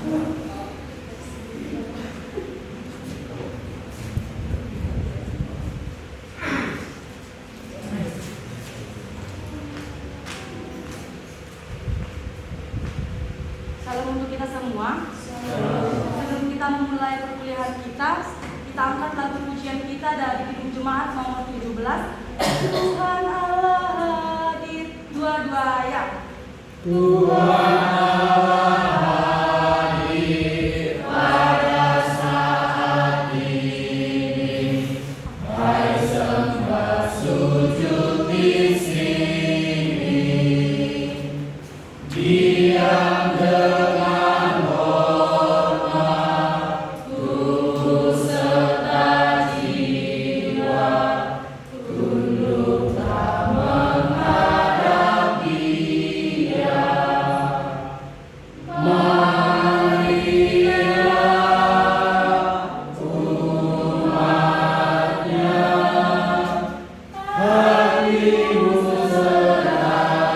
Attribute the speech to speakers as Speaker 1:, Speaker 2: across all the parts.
Speaker 1: Salam untuk kita semua. Sebelum kita memulai perkuliahan kita angkat lagu pujian kita dari Gedung Jemaat nomor 17. Tuhan Allah hadir, dua-dua ayat.
Speaker 2: Tuhan Allah hadir pada saat ini. Hai sembah sujud di sini. Diam dengan hormat, tunduk serta jiwa, tunduklah menghadap Dia. Marilah umatnya, hatimu serahkan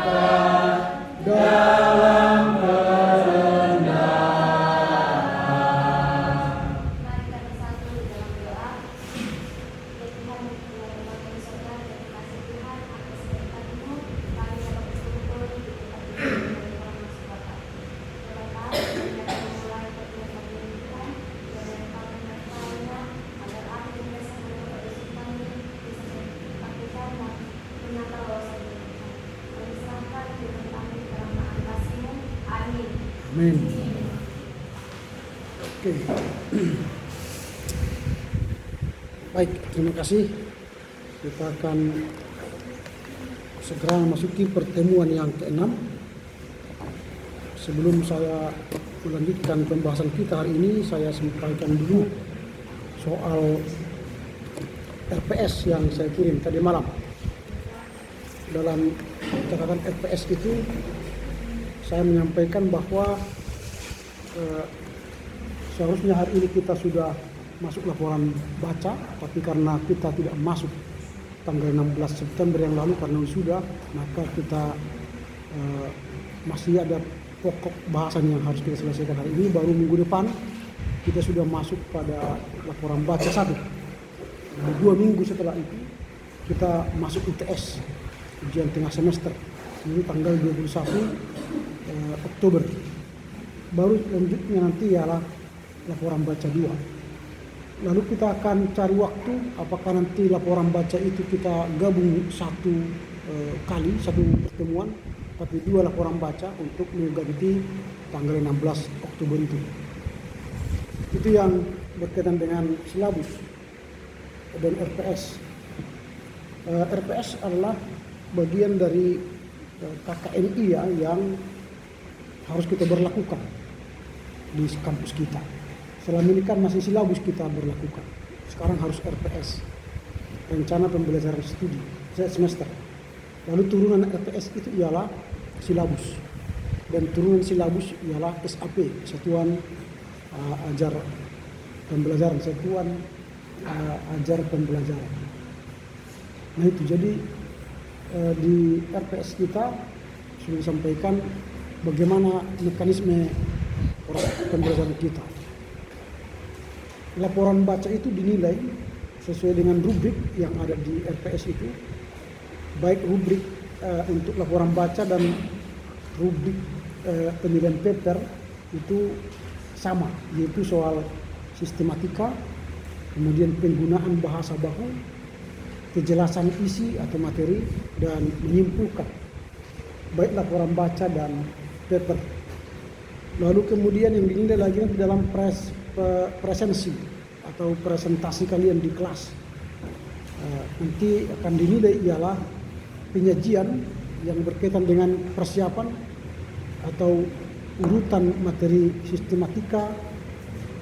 Speaker 2: dalam kerendahan.
Speaker 3: Mari kita bersatu dalam doa. Ya Tuhan, keluarga kami saudara dan kasih Tuhan atas berkat-Mu, kami dapat berkumpul di tempat ini dari orang masuk Bapa. Ya Bapa, kami akan memulai perkuliahan ini Tuhan, biar kami menyertainya, agar akhir bersama dengan Yesus kami bisa dipakai dan menyata wawasan ini Tuhan. Kami serahkan firman kami dalam tangan kasih-Mu. Amin.
Speaker 4: Amin. Oke. Baik, terima kasih. Kita akan segera memasuki pertemuan yang ke-6. Sebelum saya melanjutkan pembahasan kita hari ini, saya sampaikan dulu soal RPS yang saya kirim tadi malam. Dalam catatan RPS itu saya menyampaikan bahwa seharusnya hari ini kita sudah masuk laporan baca, tapi karena kita tidak masuk tanggal 16 September yang lalu karena sudah, maka kita masih ada pokok bahasan yang harus kita selesaikan hari ini. Baru minggu depan kita sudah masuk pada laporan baca 1. Nah, 2 minggu setelah itu kita masuk UTS, ujian tengah semester, ini tanggal 21 Oktober. Baru selanjutnya nanti ialah laporan baca 2. Lalu kita akan cari waktu apakah nanti laporan baca itu kita gabung satu pertemuan, tapi 2 laporan baca untuk mengganti tanggal 16 Oktober itu. Itu yang berkaitan dengan silabus dan RPS. RPS adalah bagian dari KKNI ya, yang harus kita berlakukan di kampus kita. Selama ini kan masih silabus kita berlakukan. Sekarang harus RPS, rencana pembelajaran studi semester. Lalu turunan RPS itu ialah silabus, dan turunan silabus ialah SAP, Satuan Ajar Pembelajaran, Satuan Ajar Pembelajaran. Nah itu jadi di RPS kita sudah disampaikan bagaimana mekanisme pembelajaran kita. Laporan baca itu dinilai sesuai dengan rubrik yang ada di RPS itu, baik rubrik untuk laporan baca dan rubrik penilaian paper itu sama, yaitu soal sistematika, kemudian penggunaan bahasa baku, kejelasan isi atau materi, dan menyimpulkan baik laporan baca dan paper. Lalu kemudian yang dinilai lagi nanti dalam presensi atau presentasi kalian di kelas, nanti akan dinilai ialah penyajian yang berkaitan dengan persiapan atau urutan materi sistematika,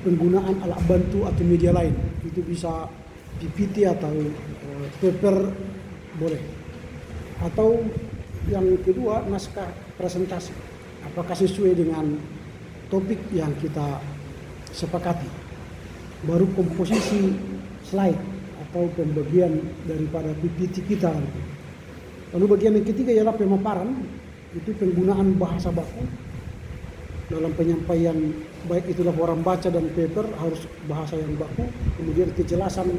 Speaker 4: penggunaan alat bantu atau media lain. Itu bisa PPT atau paper boleh. Atau yang kedua, naskah presentasi. Apakah sesuai dengan topik yang kita sepakati. Baru komposisi slide atau pembagian daripada PPT kita. Lalu bagian yang ketiga ialah pemaparan, itu penggunaan bahasa baku, dalam penyampaian baik itu laporan baca dan paper harus bahasa yang baku, kemudian kejelasan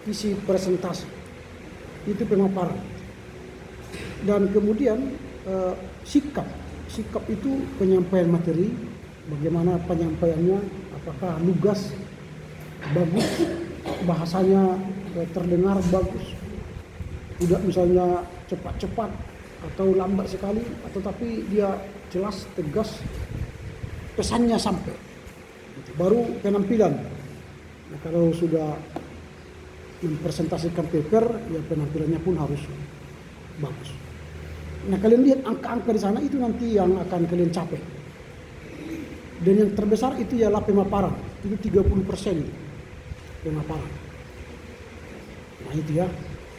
Speaker 4: isi presentasi, itu pemaparan. Dan kemudian sikap itu penyampaian materi, bagaimana penyampaiannya, apakah lugas, bagus, bahasanya terdengar bagus, tidak misalnya cepat-cepat atau lambat sekali, atau tapi dia jelas, tegas, pesannya sampai. Baru penampilan. Nah, kalau sudah mempresentasikan paper, ya penampilannya pun harus bagus. Nah, kalian lihat angka-angka di sana itu nanti yang akan kalian capai. Dan yang terbesar itu ialah pemaparan, itu 30% pemaparan. Nah itu ya.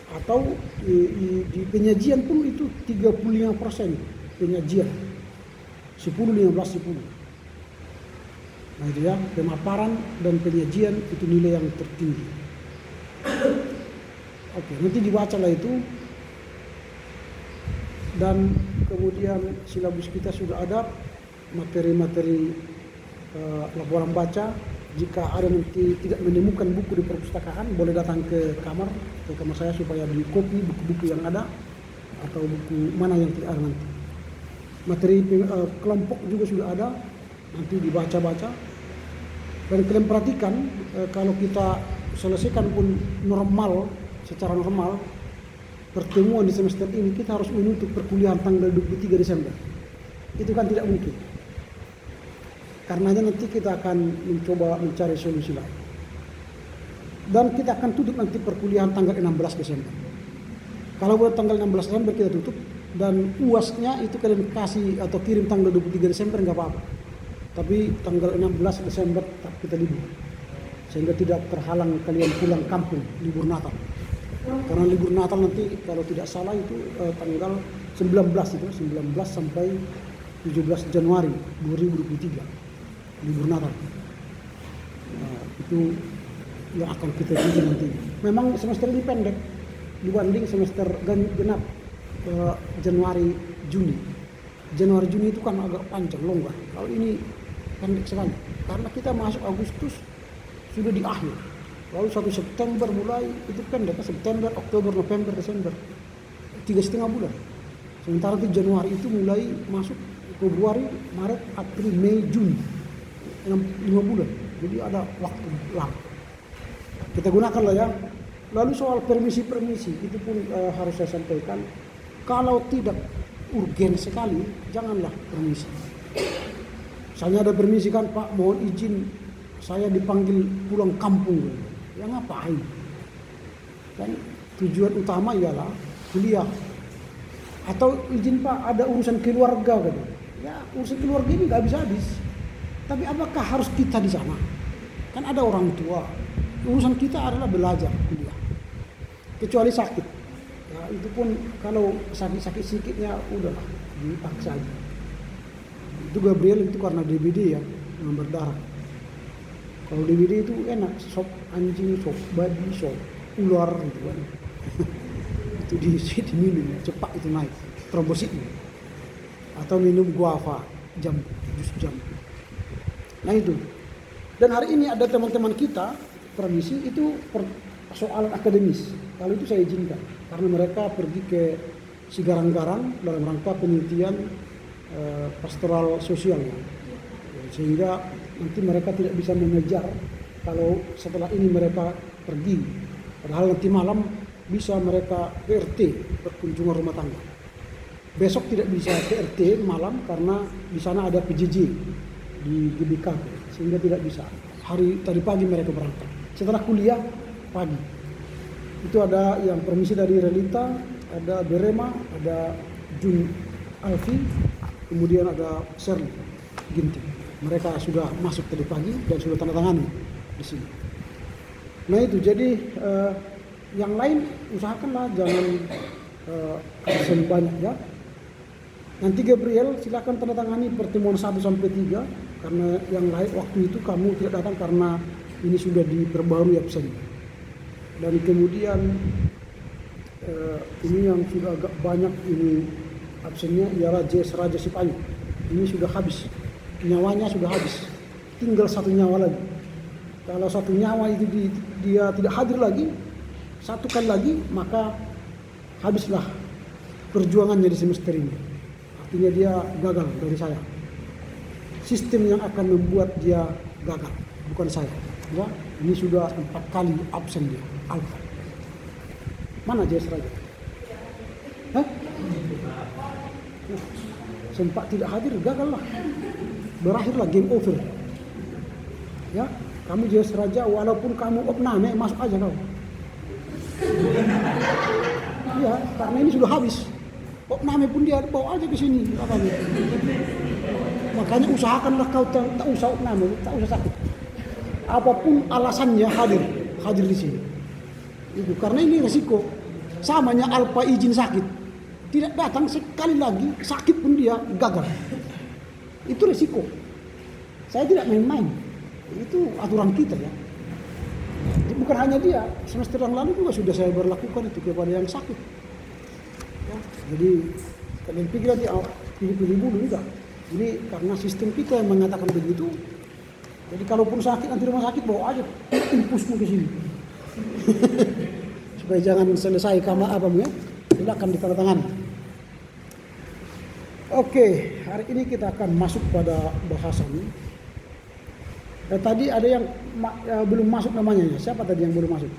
Speaker 4: Atau di penyajian pun itu 35% penyajian. 10-15-10. Nah itu ya, pemaparan dan penyajian itu nilai yang tertinggi. Oke, nanti dibacalah itu. Dan kemudian silabus kita sudah ada, materi-materi laporan baca. Jika ada nanti tidak menemukan buku di perpustakaan, boleh datang ke kamar saya supaya di copy buku-buku yang ada atau buku mana yang tidak ada nanti. Materi kelompok juga sudah ada, nanti dibaca-baca. Dan kalian perhatikan, kalau kita selesaikan pun secara normal, pertemuan di semester ini kita harus menutup perkuliahan tanggal 23 Desember. Itu kan tidak mungkin. Karenanya nanti kita akan mencoba mencari solusi lain. Dan kita akan tutup nanti perkuliahan tanggal 16 Desember. Kalau buat tanggal 16 Desember kita tutup, dan UASnya itu kalian kasih atau kirim tanggal 23 Desember nggak apa-apa. Tapi tanggal 16 Desember kita libur. Sehingga tidak terhalang kalian pulang kampung libur Natal. Karena libur Natal nanti kalau tidak salah itu tanggal 19 sampai 17 Januari 2023. Libur Natal. Nah, itu yang akan kita tuju nanti. Memang semester ini pendek dibanding semester genap Januari Juni. Januari Juni itu kan agak panjang, longgar. Kalau ini pendek sekali karena kita masuk Agustus sudah di akhir. Lalu 1 September mulai itu pendek, September, Oktober, November, Desember, 3,5 bulan. Sementara di Januari itu mulai masuk Februari, Maret, April, Mei, Juni. 5 bulan, jadi ada waktu lama. Kita gunakanlah ya. Lalu soal permisi itu pun harus saya sampaikan. Kalau tidak urgen sekali, janganlah permisi. Misalnya ada permisi kan, Pak mohon izin saya dipanggil pulang kampung. Ya ngapain? Kan tujuan utama ialah kuliah. Atau izin Pak ada urusan keluarga gitu. Ya urusan keluarga ini nggak habis-habis. Tapi apakah harus kita di sana? Kan ada orang tua. Urusan kita adalah belajar, kuliah. Kecuali sakit. Ya, itu pun kalau sakit-sakit sedikitnya udahlah dipaksa aja. Itu Gabriel itu karena DBD ya, yang berdarah. Kalau DBD itu enak, sop anjing, sop babi, sop ular gitu kan. Itu diminum, cepat itu naik trombositnya. Atau minum guava, jus jambu. Nah itu. Dan hari ini ada teman-teman kita permisi itu persoalan akademis. Kalau itu saya izinkan karena mereka pergi ke Sigarang-Garang dalam rangka penelitian pastoral sosial. Sehingga nanti mereka tidak bisa mengejar kalau setelah ini mereka pergi. Padahal nanti malam bisa mereka ke RT, berkunjungan rumah tangga. Besok tidak bisa ke RT malam karena di sana ada PJJ di GBK, sehingga tidak bisa. Hari tadi pagi mereka berangkat. Setelah kuliah pagi. Itu ada yang permisi dari Relita, ada Berema, ada Jun Alfi, kemudian ada Sherly Ginting. Mereka sudah masuk tadi pagi dan sudah tanda tangan di sini. Nah itu jadi yang lain usahakanlah jangan absen banyak ya. Nanti Gabriel silakan tanda tangani pertemuan 1 sampai 3 karena yang lain waktu itu kamu tidak datang karena ini sudah diperbarui absennya. Dan kemudian ini yang sudah agak banyak ini absennya ialah JS Raja Sipayu. Ini sudah habis nyawanya sudah habis, tinggal satu nyawa lagi. Kalau satu nyawa itu dia tidak hadir lagi, satu kali lagi, maka habislah perjuangannya di semester ini. Artinya dia gagal dari saya. Sistem yang akan membuat dia gagal, bukan saya. Ya, ini sudah 4 kali absen dia, Alfa. Mana Jess Raja? Hah? Sempat tidak hadir, gagal lah. Berakhirlah game over. Ya, kamu Jess Raja, walaupun kamu opname, masuk aja kau. Iya, karena ini sudah habis. Opname pun dia bawa aja ke sini. Makanya usahakanlah kau tak usah opname, tak usah sakit. Apapun alasannya hadir di sini. Itu karena ini resiko. Samanya Alfa izin sakit, tidak datang sekali lagi, sakit pun dia gagal. Itu resiko. Saya tidak main-main. Itu aturan kita ya. Bukan hanya dia, semester yang lalu juga sudah saya berlakukan itu kepada yang sakit. Ya, jadi kalian pikir nanti pilih-pilih dulu enggak. Ini karena sistem kita yang mengatakan begitu. Jadi kalaupun sakit nanti rumah sakit bawa aja impusmu ke sini. Supaya jangan selesai kama apamu ya. Silakan ditandatangani. Oke, hari ini kita akan masuk pada bahasan. Tadi ada yang belum masuk namanya ya. Siapa tadi yang belum masuk?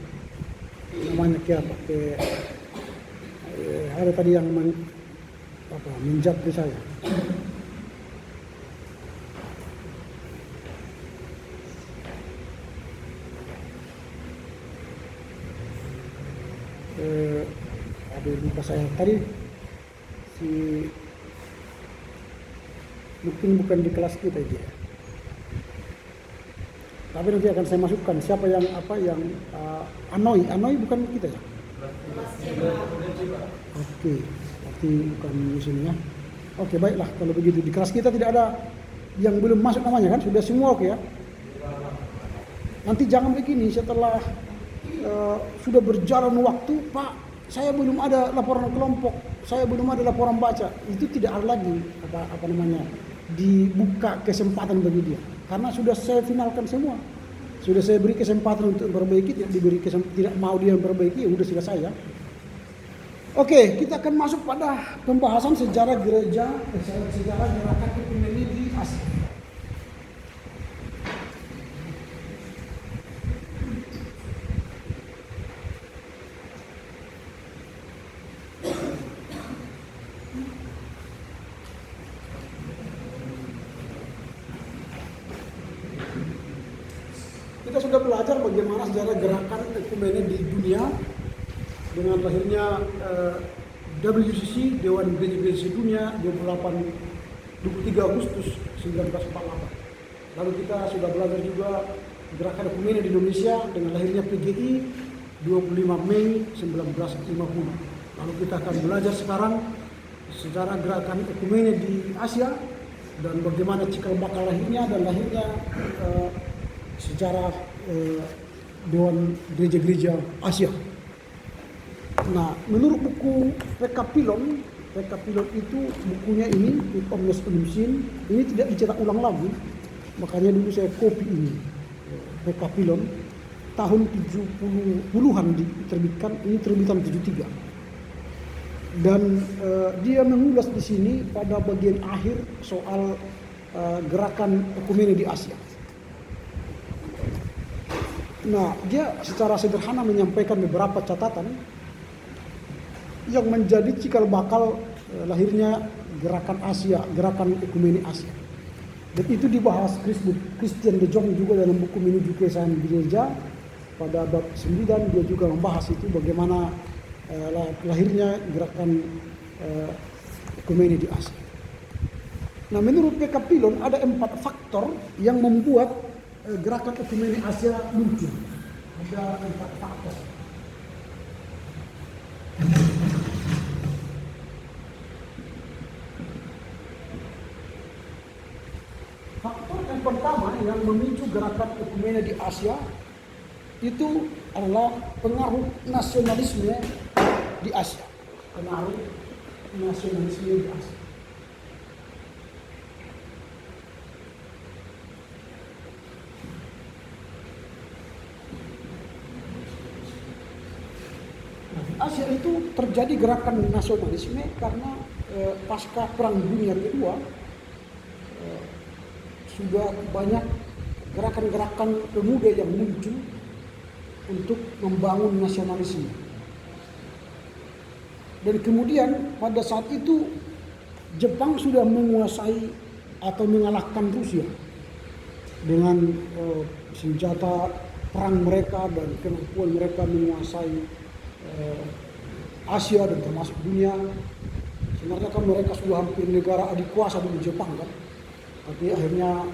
Speaker 4: Namanya siapa? Ada tadi yang menjawab saya. Ada lupa saya tadi mungkin bukan di kelas kita dia. Tapi nanti akan saya masukkan siapa yang Anoi bukan kita ya. Oke, berarti bukan di sini ya. Oke, baiklah kalau begitu di kelas kita tidak ada yang belum masuk namanya kan, sudah semua oke ya. Nanti jangan begini setelah sudah berjalan waktu, Pak, saya belum ada laporan kelompok, saya belum ada laporan baca. Itu tidak ada lagi dibuka kesempatan bagi dia. Karena sudah saya finalkan semua. Sudah saya beri kesempatan untuk memperbaiki, tidak mau dia memperbaiki, ya sudah selesai ya. Oke, kita akan masuk pada pembahasan sejarah gereja, sejarah gerakan ekumeni di Asia. Kita sudah belajar bagaimana sejarah gerakan ekumene di dunia dengan lahirnya WCC, Dewan Gereja-Gereja Dunia, 23 Agustus 1948. Lalu kita sudah belajar juga gerakan ekumene di Indonesia dengan lahirnya PGI 25 Mei 1950. Lalu kita akan belajar sekarang sejarah gerakan ekumene di Asia dan bagaimana cikal bakal lahirnya dan lahirnya sejarah Dewan Gereja-Gereja Asia. Nah, menurut buku Rekapilon itu bukunya ini, Omnes Unumsin, ini tidak dicetak ulang lagi. Makanya dulu saya copy ini, Rekapilon, tahun 70-an diterbitkan, ini terbitan 73. Dan dia mengulas di sini pada bagian akhir soal gerakan ekumene di Asia. Nah, dia secara sederhana menyampaikan beberapa catatan yang menjadi cikal bakal lahirnya gerakan Asia, gerakan ekumene Asia. Dan itu dibahas Christian de Jong juga dalam buku Menuju Kesan Gereja pada bab 9. Dia juga membahas itu bagaimana lahirnya gerakan ekumene di Asia. Nah, menurut Rekapilon ada 4 faktor yang membuat gerakan ekumene Asia muncul. Ada 4 faktor. Faktor yang pertama yang memicu gerakan ekumene di Asia itu adalah pengaruh nasionalisme di Asia. Pengaruh nasionalisme di Asia. Asia itu terjadi gerakan nasionalisme karena pasca Perang Dunia Kedua sudah banyak gerakan-gerakan pemuda yang muncul untuk membangun nasionalisme. Dan kemudian pada saat itu Jepang sudah menguasai atau mengalahkan Rusia dengan senjata perang mereka dan kemampuan mereka menguasai Asia dan termasuk dunia. Sebenarnya kan mereka sudah hampir negara adik kuasa di Jepang kan. Tapi akhirnya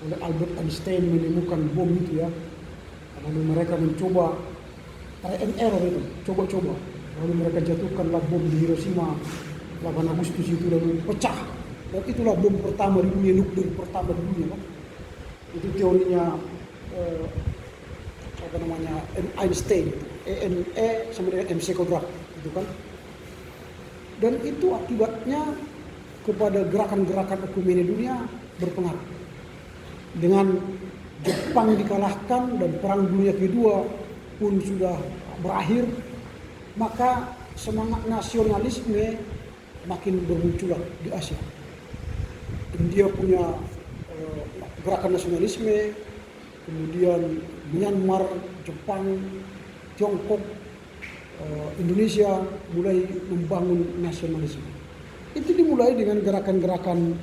Speaker 4: oleh Albert Einstein menemukan bom itu ya. Lalu mereka mencoba try and error itu, coba-coba. Lalu mereka jatuhkanlah bom di Hiroshima 8 Agustus itu lalu pecah. Dan itulah bom pertama di dunia, nuklir pertama di dunia kan. Itu teorinya Einstein, E sama dengan MC kuadrat itu kan. Dan itu akibatnya kepada gerakan-gerakan ekumene dunia berpengaruh. Dengan Jepang dikalahkan dan Perang Dunia Kedua pun sudah berakhir, maka semangat nasionalisme makin bermunculan di Asia. India punya gerakan nasionalisme, kemudian Myanmar, Jepang, Tiongkok, Indonesia mulai membangun nasionalisme. Itu dimulai dengan gerakan-gerakan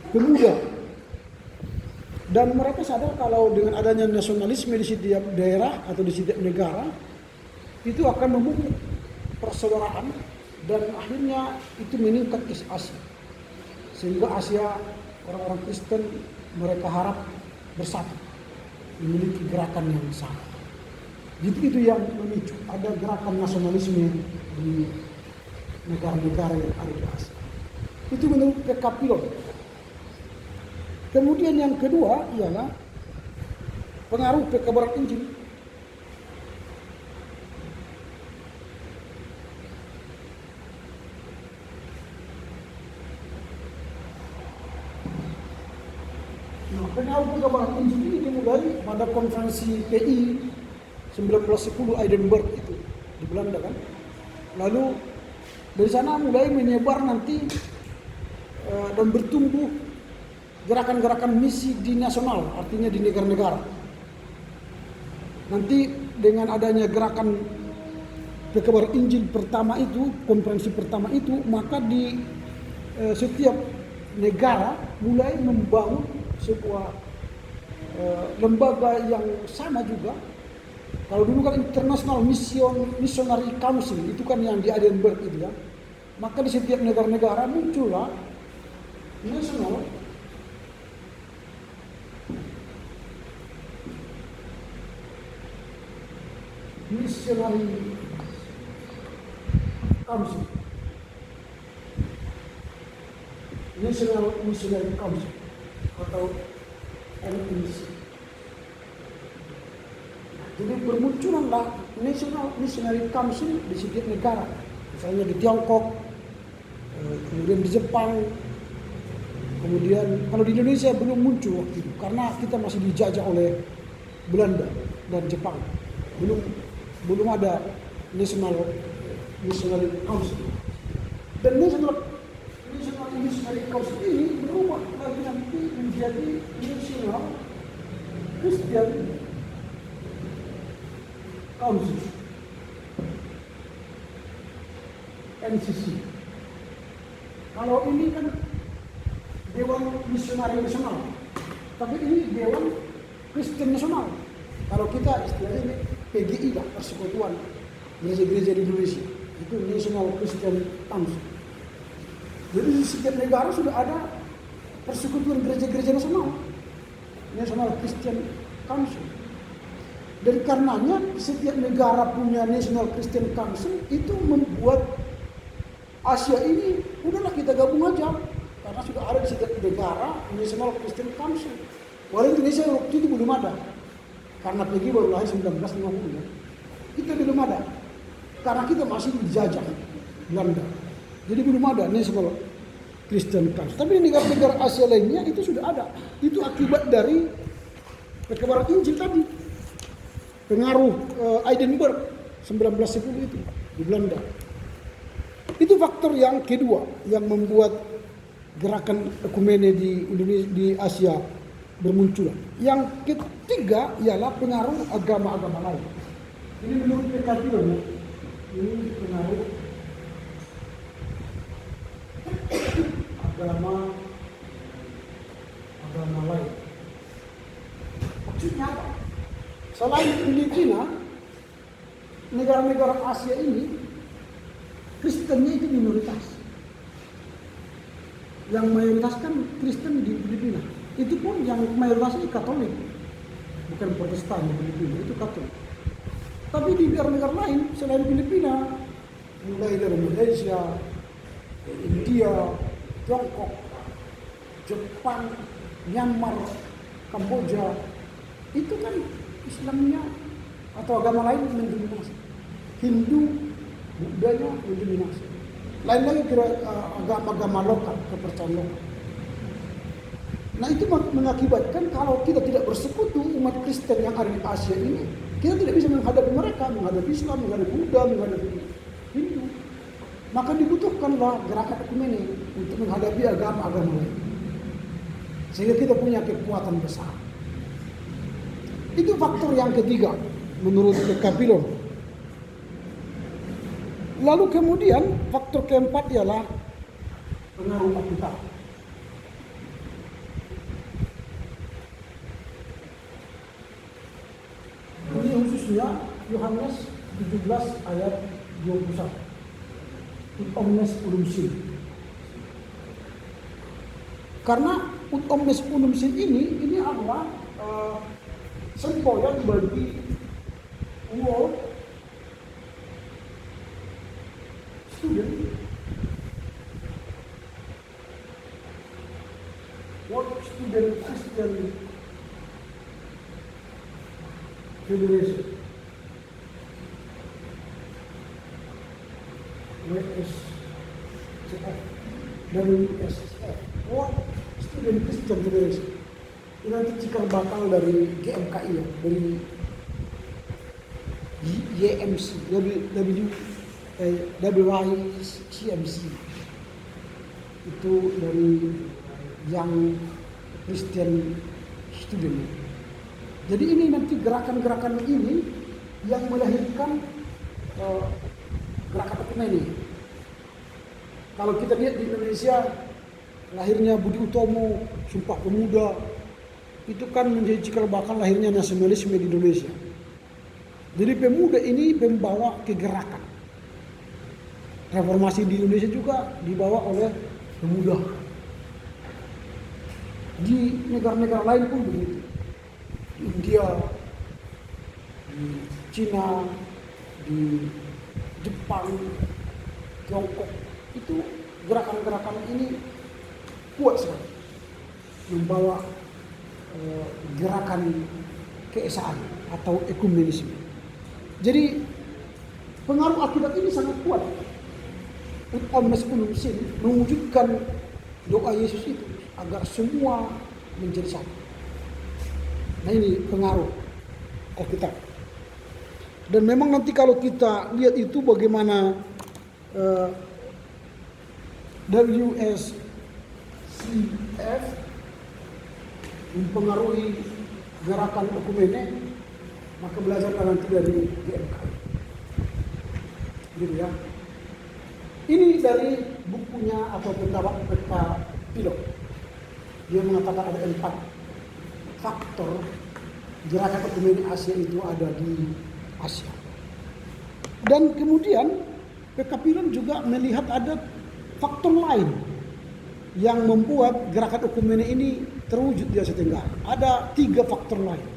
Speaker 4: pemuda. Dan mereka sadar kalau dengan adanya nasionalisme di setiap daerah atau di setiap negara itu akan memupuk persaudaraan dan akhirnya itu meningkat ke Asia. Sehingga Asia orang-orang Kristen mereka harap bersatu, memiliki gerakan yang sama. Itu yang memicu ada gerakan nasionalisme di negara-negara yang ada di Asia. Itu menurut PK Pilon. Kemudian yang kedua ialah pengaruh kekebalan Injil. Nah, pengaruh kekebalan Injil ini dimulai pada konferensi PI 1910 Edinburgh itu di Belanda kan. Lalu dari sana mulai menyebar nanti dan bertumbuh gerakan-gerakan misi di nasional, artinya di negara-negara. Nanti dengan adanya gerakan kekebalan Injil pertama itu, konferensi pertama itu, maka di setiap negara mulai membangun sebuah lembaga yang sama juga. Kalau dulu kan International Missionary Council itu kan yang di Edinburgh itu ya. Maka di setiap negara-negara muncullah National Missionary Council. National Missionary Council atau NMC. Jadi bermunculanlah National Missionary Council di setiap negara. Misalnya di Tiongkok, kemudian di Jepang, kemudian kalau di Indonesia belum muncul waktu itu karena kita masih dijajah oleh Belanda dan Jepang. Belum ada National Missionary Council. Dan National Missionary Council ini berubah lagi nanti menjadi National Christian Council, NCC. Kalau ini kan Dewan Misionari Nasional, tapi ini Dewan Kristen Nasional. Kalau kita istilahnya PGI lah, Persekutuan Gereja-Gereja di Indonesia, itu National Christian Council. Jadi di setiap negara sudah ada Persekutuan Gereja-Gereja Nasional, National Christian Council. Dan karenanya setiap negara punya National Christian Council, itu membuat Asia ini udahlah kita gabung aja karena sudah ada di setiap negara National Christian Council. Walau Indonesia waktu itu belum ada karena PGI baru lahir 1950 ya. Kita belum ada karena kita masih dijajah Belanda. Jadi belum ada National Christian Council. Tapi di negara-negara Asia lainnya itu sudah ada. Itu akibat dari kekebalan Injil tadi. Pengaruh Edinburgh 1910 itu di Belanda. Itu faktor yang kedua yang membuat gerakan ekumene di Indonesia, di Asia bermunculan. Yang ketiga ialah pengaruh agama-agama lain. Ini menurut PKB, ini pengaruh agama lain. Maksudnya apa? Selain Filipina, negara-negara Asia ini Kristennya itu minoritas. Yang mayoritas kan Kristen di Filipina. Itu pun yang mayoritas ini Katolik, bukan Protestan di Filipina, itu Katolik. Tapi di negara lain selain Filipina, mulai dari Malaysia, India, Tiongkok, Jepang, Myanmar, Kamboja, itu kan Islamnya atau agama lain mendominasi. Hindu, Buddhanya mendominasi. Lain lagi agama-agama lokal, kepercayaan lokal. Nah itu mengakibatkan kalau kita tidak bersekutu umat Kristen yang ada di Asia ini, kita tidak bisa menghadapi mereka, menghadapi Islam, menghadapi Buddha, menghadapi Hindu. Maka dibutuhkanlah gerakan ekumene untuk menghadapi agama-agama lain. Sehingga kita punya kekuatan besar. Itu faktor yang ketiga menurut Kapilon. Lalu kemudian faktor keempat ialah pengaruh Alkitab. Ini khususnya Yohanes 17 ayat 21. Ut omnes unum sin. Karena ut omnes unum sin ini adalah semboyan bagi world student, world student Christian Federation, WSCF, World Student Christian Federation. Ini nanti cikal bakal dari GMKI ya, dari YMC, WYCMC. Itu dari Young Christian Student. Jadi ini nanti gerakan-gerakan ini yang melahirkan gerakan ekumene. Kalau kita lihat di Indonesia, lahirnya Budi Utomo, Sumpah Pemuda, itu kan menjadi cikal bakal lahirnya nasionalisme di Indonesia. Jadi pemuda ini membawa kegerakan. Reformasi di Indonesia juga dibawa oleh pemuda. Di negara-negara lain pun begitu. Di India, di Cina, di Jepang, Tiongkok, itu gerakan-gerakan ini kuat sekali membawa gerakan keesaan atau ekumenisme. Jadi pengaruh Alkitab ini sangat kuat. Ut omnes unum sin mewujudkan doa Yesus itu agar semua menjadi satu. Nah ini pengaruh Alkitab. Dan memang nanti kalau kita lihat itu bagaimana WSCF mempengaruhi gerakan ekumene, maka belajarlah nanti dari GMKI. Gitu ya. Ini dari bukunya atau pendapat PK Pilot. Dia mengatakan ada 4 faktor gerakan ekumene Asia itu ada di Asia. Dan kemudian PK Pilot juga melihat ada faktor lain yang membuat gerakan ekumene ini terwujud di Asia Tenggara. Ada 3 faktor lain.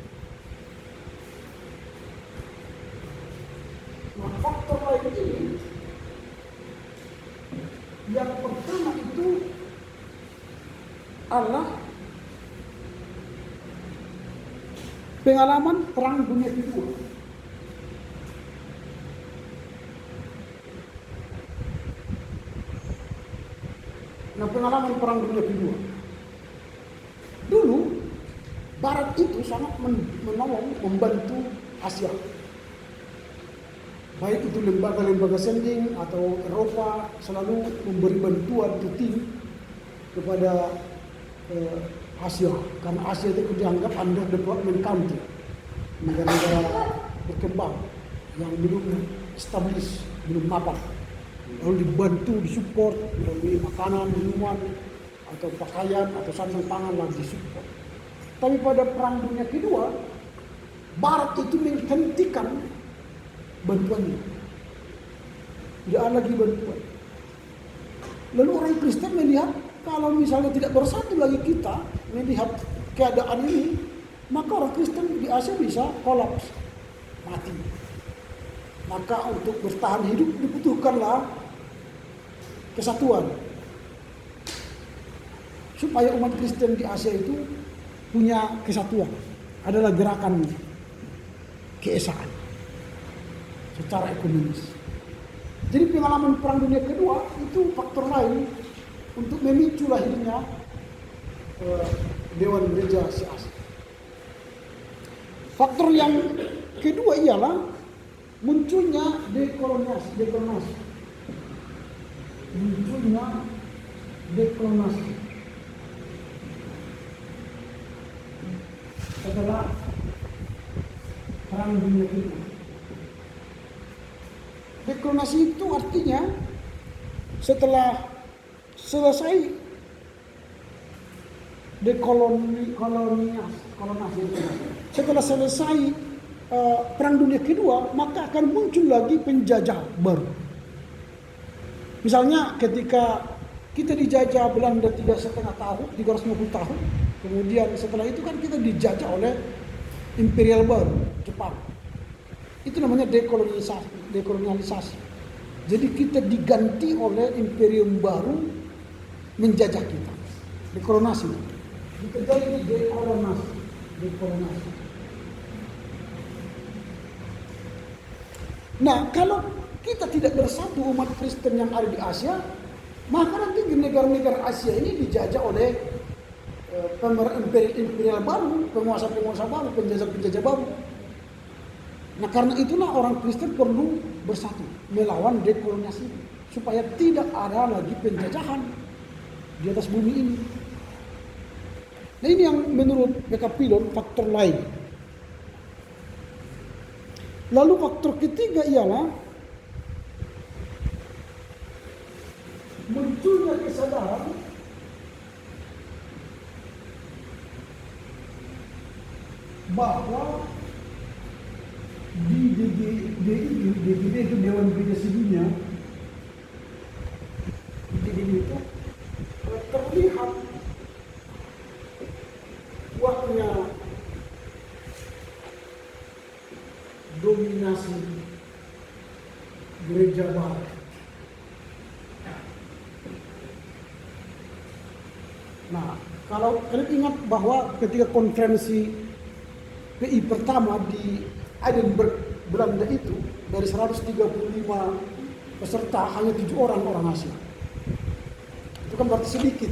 Speaker 4: Nah, faktor lain ini yang pertama itu adalah pengalaman Perang Dunia Kedua. Nah, pengalaman Perang Dunia Kedua. Dulu Barat itu sangat menolong, membantu Asia. baik itu lembaga-lembaga sending atau Eropa selalu memberi bantuan rutin kepada Asia, karena Asia itu dianggap under development country, negara-negara berkembang yang belum established, belum mapan, lalu dibantu, disupport melalui makanan, minuman, atau pakaian, atau sandang pangan lah disupport. Tapi pada Perang Dunia Kedua, Barat itu menghentikan bantuannya, tidak ada lagi bantuan. Lalu orang Kristen melihat kalau misalnya tidak bersatu lagi kita melihat keadaan ini, maka orang Kristen di Asia bisa kolaps, mati. Maka untuk bertahan hidup dibutuhkanlah kesatuan, supaya umat Kristen di Asia itu punya kesatuan, adalah gerakan keesaan secara ekonomis. Jadi pengalaman Perang Dunia Kedua itu faktor lain untuk memicu lahirnya Dewan Gereja se-Asia. Faktor yang kedua ialah munculnya dekolonasi. Munculnya dekolonasi setelah Perang Dunia Kedua. Dekolonasi itu artinya setelah selesai setelah selesai Perang Dunia Kedua, maka akan muncul lagi penjajah baru. Misalnya ketika kita dijajah Belanda 3,5 tahun, 350 tahun, kemudian setelah itu kan kita dijajah oleh imperial baru, Jepang. Itu namanya dekolonialisasi. Jadi kita diganti oleh imperium baru menjajah kita. Dekolonasi. Kita jadi dekolonasi. Nah, kalau kita tidak bersatu umat Kristen yang ada di Asia, maka nanti negara-negara Asia ini dijajah oleh imperial baru, penguasa-penguasa baru, penjajah-penjajah baru. Nah, karena itulah orang Kristen perlu bersatu melawan dekoloniasi supaya tidak ada lagi penjajahan di atas bumi ini. Nah, ini yang menurut BK Pilon faktor lain. Lalu faktor ketiga ialah munculnya kesadaran bahwa di DGD itu Dewan Gereja Sedunia, DGD itu terlihat kuatnya dominasi gereja Barat. Nah, kalau kalian ingat bahwa ketika konferensi PI pertama di Edinburgh, Belanda itu, dari 135 peserta hanya 7 orang Asia. Itu kan berarti sedikit.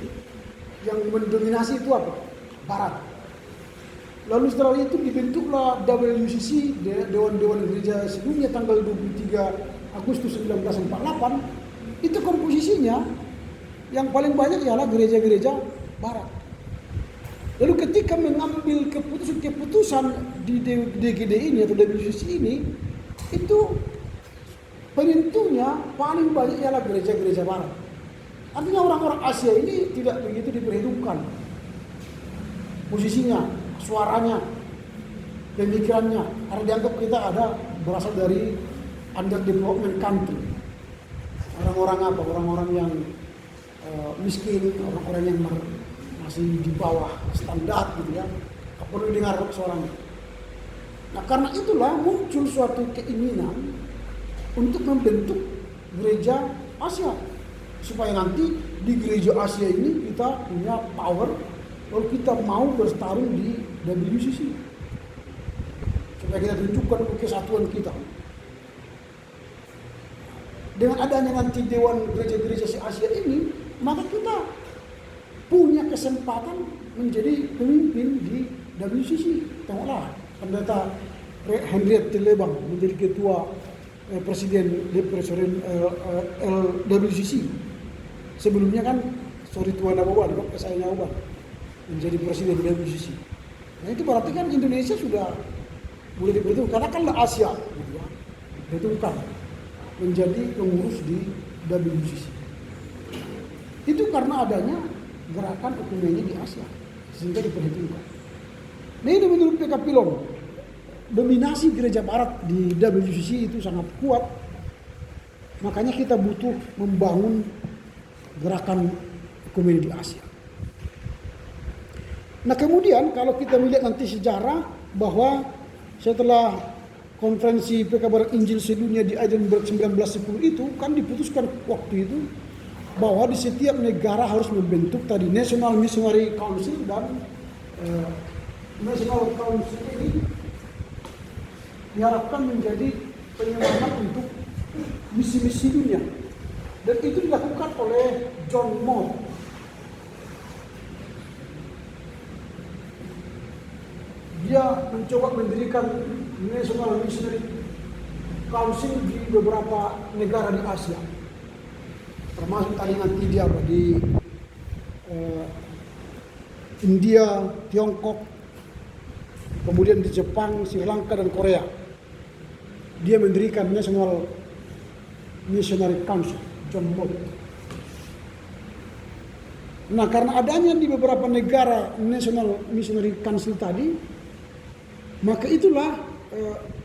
Speaker 4: Yang mendominasi itu apa? Barat. Lalu setelah itu dibentuklah WCC, Dewan Gereja Sedunia, tanggal 23 Agustus 1948. Itu komposisinya yang paling banyak ialah gereja-gereja Barat. Lalu ketika mengambil keputusan di DGD ini atau WCC ini, itu penentunya paling banyak ialah gereja-gereja Barat. Artinya orang-orang Asia ini tidak begitu diperhitungkan posisinya, suaranya, pemikirannya. Karena dianggap kita berasal dari underdevelopment country. Orang-orang apa? Orang-orang yang miskin, orang-orang yang masih di bawah standar gitu ya. Tak perlu dengar suaranya. Nah, karena itulah muncul suatu keinginan untuk membentuk gereja Asia, supaya nanti di gereja Asia ini kita punya power kalau kita mau bertarung di WCC, supaya kita tunjukkan kesatuan kita. Dengan adanya nanti Dewan Gereja-Gereja Asia ini, maka kita punya kesempatan menjadi pemimpin di WCC. Tengoklah, pendeta Henriette Lebang menjadi ketua presiden LWCC. Sebelumnya kan Tuan Nabawan, saya Nabawan menjadi presiden WCC. Nah itu berarti kan Indonesia sudah mulai diperhitungkan, karena kan Asia gitu ya, diperhitungkan menjadi pengurus di WCC. Itu karena adanya gerakan ekumene di Asia, sehingga diperhitungkan. Nah ini menurut PK Pilon, dominasi gereja barat di WCC itu sangat kuat, makanya kita butuh membangun gerakan ekumene di Asia. Nah kemudian kalau kita melihat nanti sejarah bahwa setelah konferensi PK Barat Injil Sedunia di Edinburgh 1910 itu kan diputuskan waktu itu bahwa di setiap negara harus membentuk tadi National Missionary Council, dan National Council ini diharapkan menjadi penyemangat untuk misi-misi dunia, dan itu dilakukan oleh John Moore. Dia mencoba mendirikan National Missionary Council di beberapa negara di Asia, termasuk tadi nanti dia di India, Tiongkok, kemudian di Jepang, Sri Lanka, dan Korea. Dia mendirikan National Missionary Council, John Moore. Nah karena adanya di beberapa negara National Missionary Council tadi, maka itulah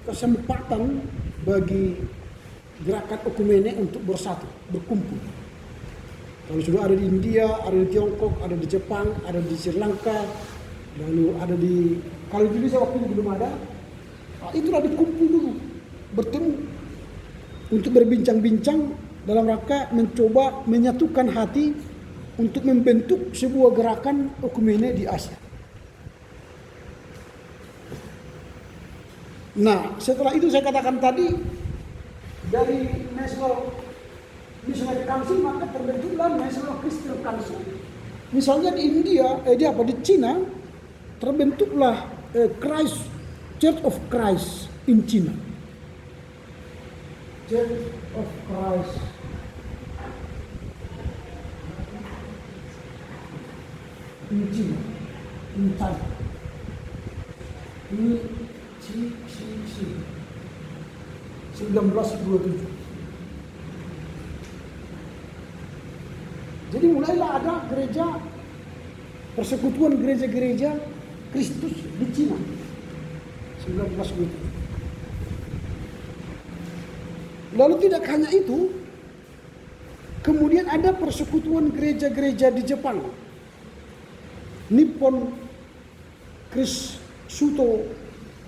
Speaker 4: kesempatan bagi gerakan ekumene untuk bersatu, berkumpul. Kalau sudah ada di India, ada di Tiongkok, ada di Jepang, ada di Sri Lanka, lalu ada di, kalau di Indonesia waktu itu belum ada, itulah dikumpul dulu, bertemu untuk berbincang-bincang dalam rangka mencoba menyatukan hati untuk membentuk sebuah gerakan ekumene di Asia. Nah, setelah itu saya katakan tadi, dari National Missionary Council maka terbentuklah National Christian Council. Misalnya di India, di Cina terbentuklah Church of Christ in China. Church of Christ in China, in China. Ini 1927. Jadi mulailah ada gereja, persekutuan gereja-gereja Kristus di Cina 1927. Lalu tidak hanya itu, kemudian ada persekutuan gereja-gereja di Jepang, Nippon Krisuto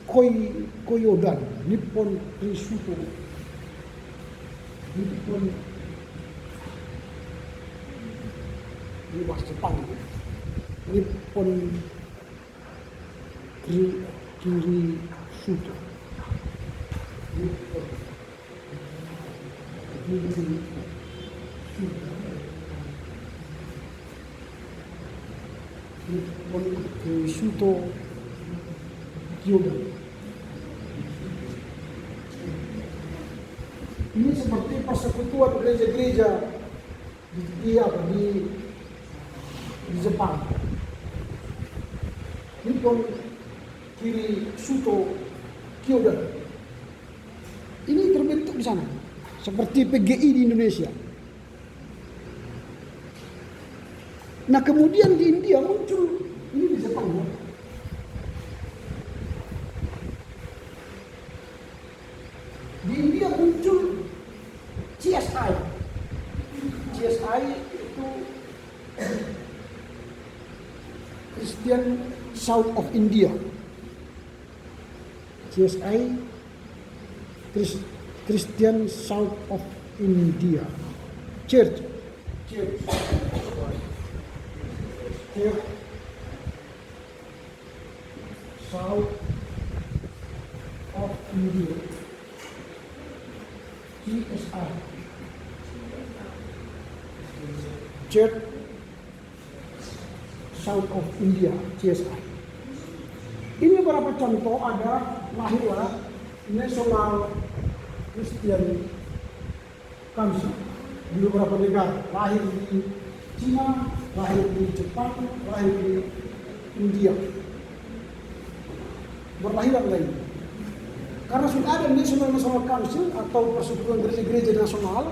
Speaker 4: Koyodan, Nippon Krisuto, Nippon, ini bahasa Jepang, Nippon Krisuto, Nippon Krisuto Kyodan. Ini seperti persekutuan gereja-gereja di Jepang. Nippon Krisuto Kyodan. Ini terbentuk di sana, seperti PGI di Indonesia. Nah kemudian di India muncul, ini di Jepang ya. Di India muncul CSI. CSI itu Christian South of India. CSI Christian South of India. Church South of India. CSI, Church South of India, CSI. Ini beberapa contoh, ada lahirlah National Christian Council di beberapa negara, lahir di Cina, lahir di Jepang, lahir di India, berlahiran lain. Karena sudah ada National Council atau Persekutuan Gereja-Gereja Nasional,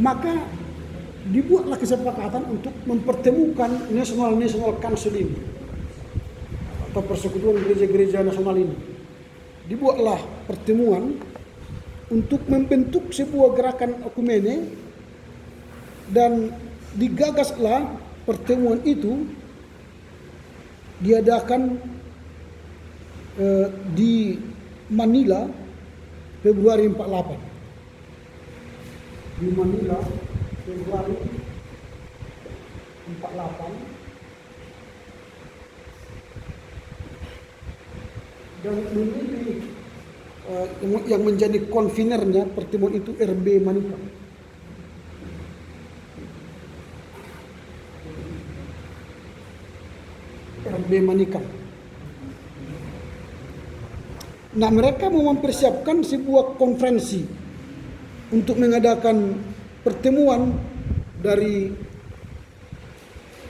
Speaker 4: maka dibuatlah kesepakatan untuk mempertemukan National Council ini atau Persekutuan Gereja-Gereja Nasional ini. Dibuatlah pertemuan untuk membentuk sebuah gerakan ekumene dan digagaslah pertemuan itu diadakan di Manila Februari 48. Di Manila Februari 48 dan memilih yang menjadi konvenernya pertemuan itu RB Manikam. RB Manikam. Nah, mereka mau mempersiapkan sebuah konferensi untuk mengadakan pertemuan dari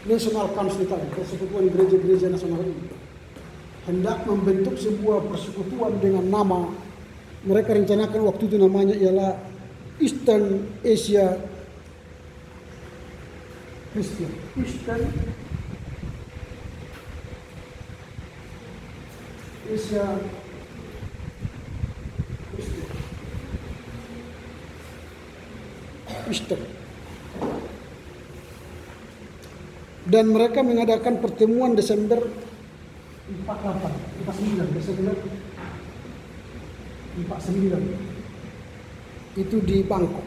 Speaker 4: National Council tadi, Persekutuan Gereja-Gereja Nasional ini. Hendak membentuk sebuah persekutuan dengan nama, mereka rencanakan waktu itu namanya ialah Eastern Asia Christian. Eastern Asia Christian. Eastern. Dan mereka mengadakan pertemuan Desember 49 Desember 49 itu di Bangkok.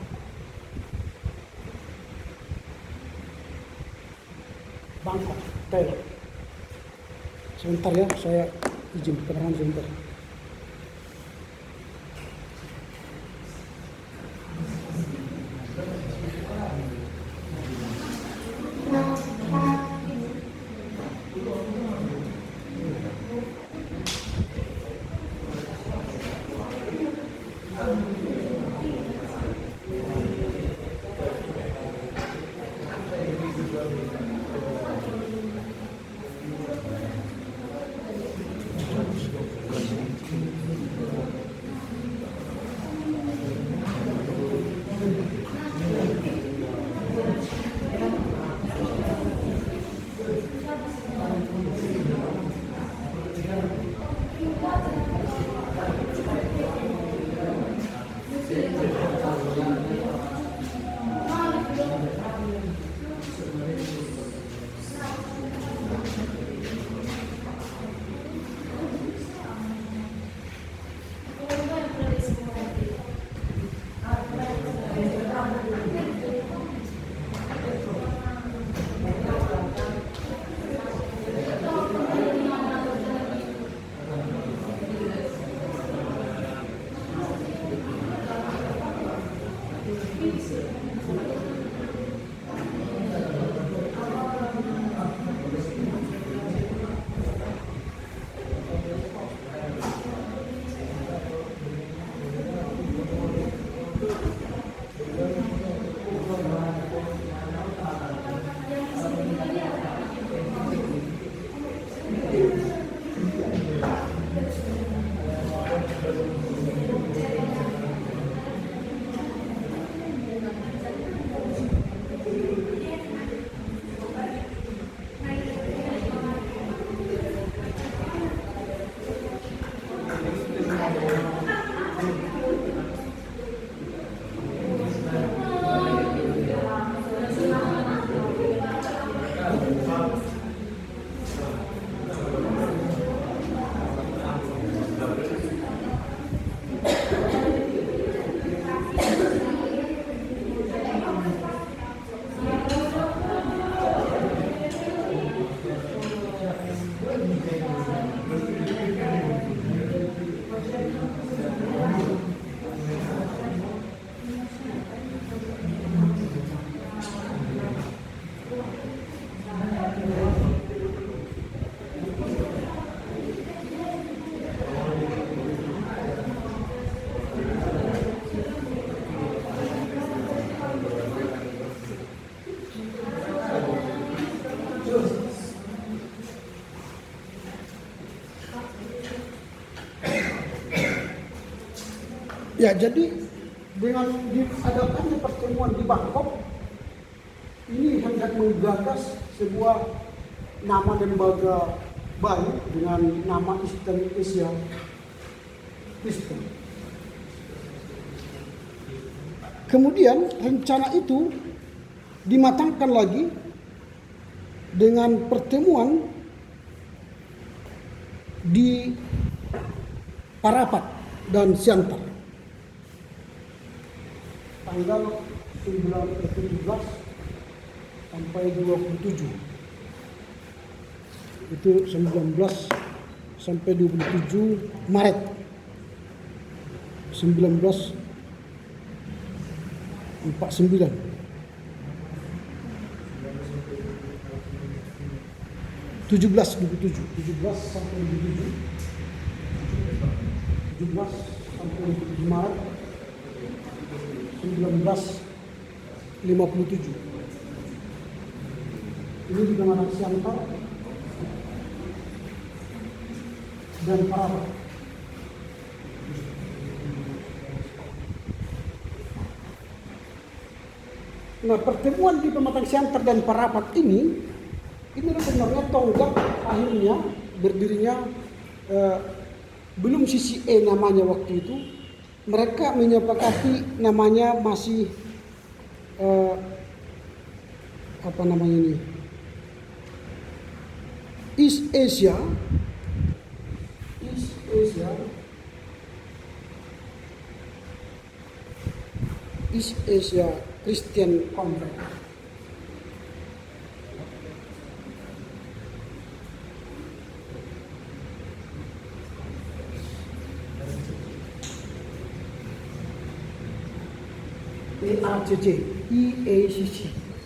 Speaker 4: Bangkok, Thailand. Sebentar ya, saya izin keterangan sebentar. Ya, jadi dengan diadakannya pertemuan di Bangkok, ini hendak menggagas sebuah nama lembaga baru dengan nama Eastern Asia Kristen. Kemudian rencana itu dimatangkan lagi dengan pertemuan di Parapat dan Siantar tanggal 17 sampai 27. Itu 19 sampai 27 Maret 1949. Tujuh belas sampai 27 sampai 27 Maret 1957. Ini di Kecamatan Siantar dan Parapat. Nah, pertemuan di Pematang Siantar dan Parapat ini sebenarnya tonggak akhirnya berdirinya belum CCA namanya waktu itu. Mereka menyepakati namanya masih apa namanya ini, East Asia Christian Conference. EACC,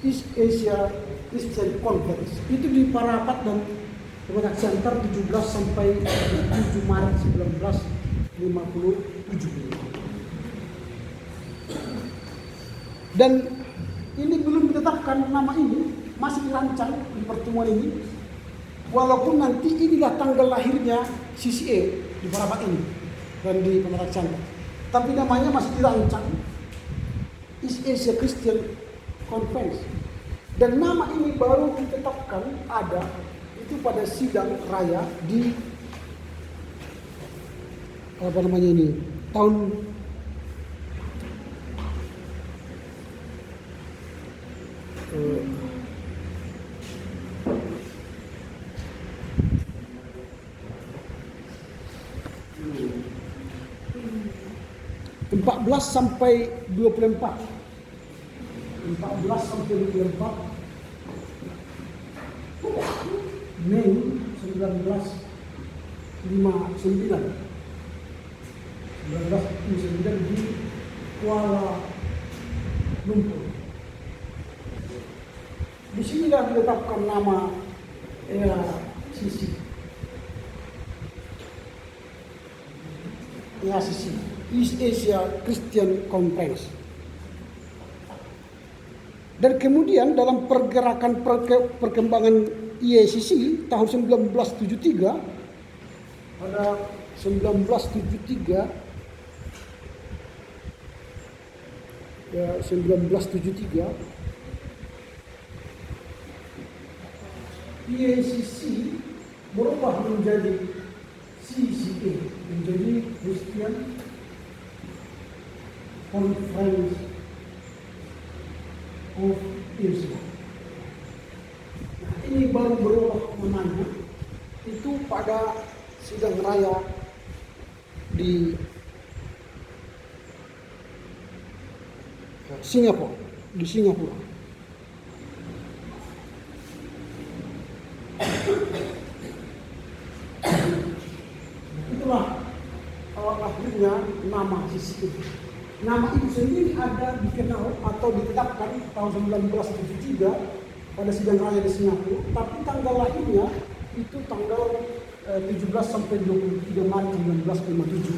Speaker 4: East Asia Christian Conference. Itu di Parapat dan Pematang Siantar 17 sampai 7 Maret 1957. Dan ini belum ditetapkan nama ini, masih dirancang di pertemuan ini. Walaupun nanti inilah tanggal lahirnya CCA di Parapat ini dan di Pematang Siantar, tapi namanya masih dirancang East Asia Christian Conference. Dan nama ini baru ditetapkan ada itu pada sidang raya di apa namanya ini tahun 14 sampai 24. 14 sampai 24 Mei 1959 di Kuala Lumpur. Di sinilah ditetapkan nama EACC. East Asia Christian Conference. Dan kemudian dalam pergerakan perkembangan EACC tahun 1973, pada 1973 EACC berubah menjadi CCA, menjadi Christian Conference of Asia. Nah, ini baru berubah namanya itu pada sidang raya di Singapura. Itulah akhirnya nama CCA. Nama itu sendiri ada dikenal atau ditetapkan tahun 1973 pada sidang raya di Singapura, tapi tanggal lahirnya itu tanggal 17 sampai 23 Maret 1957,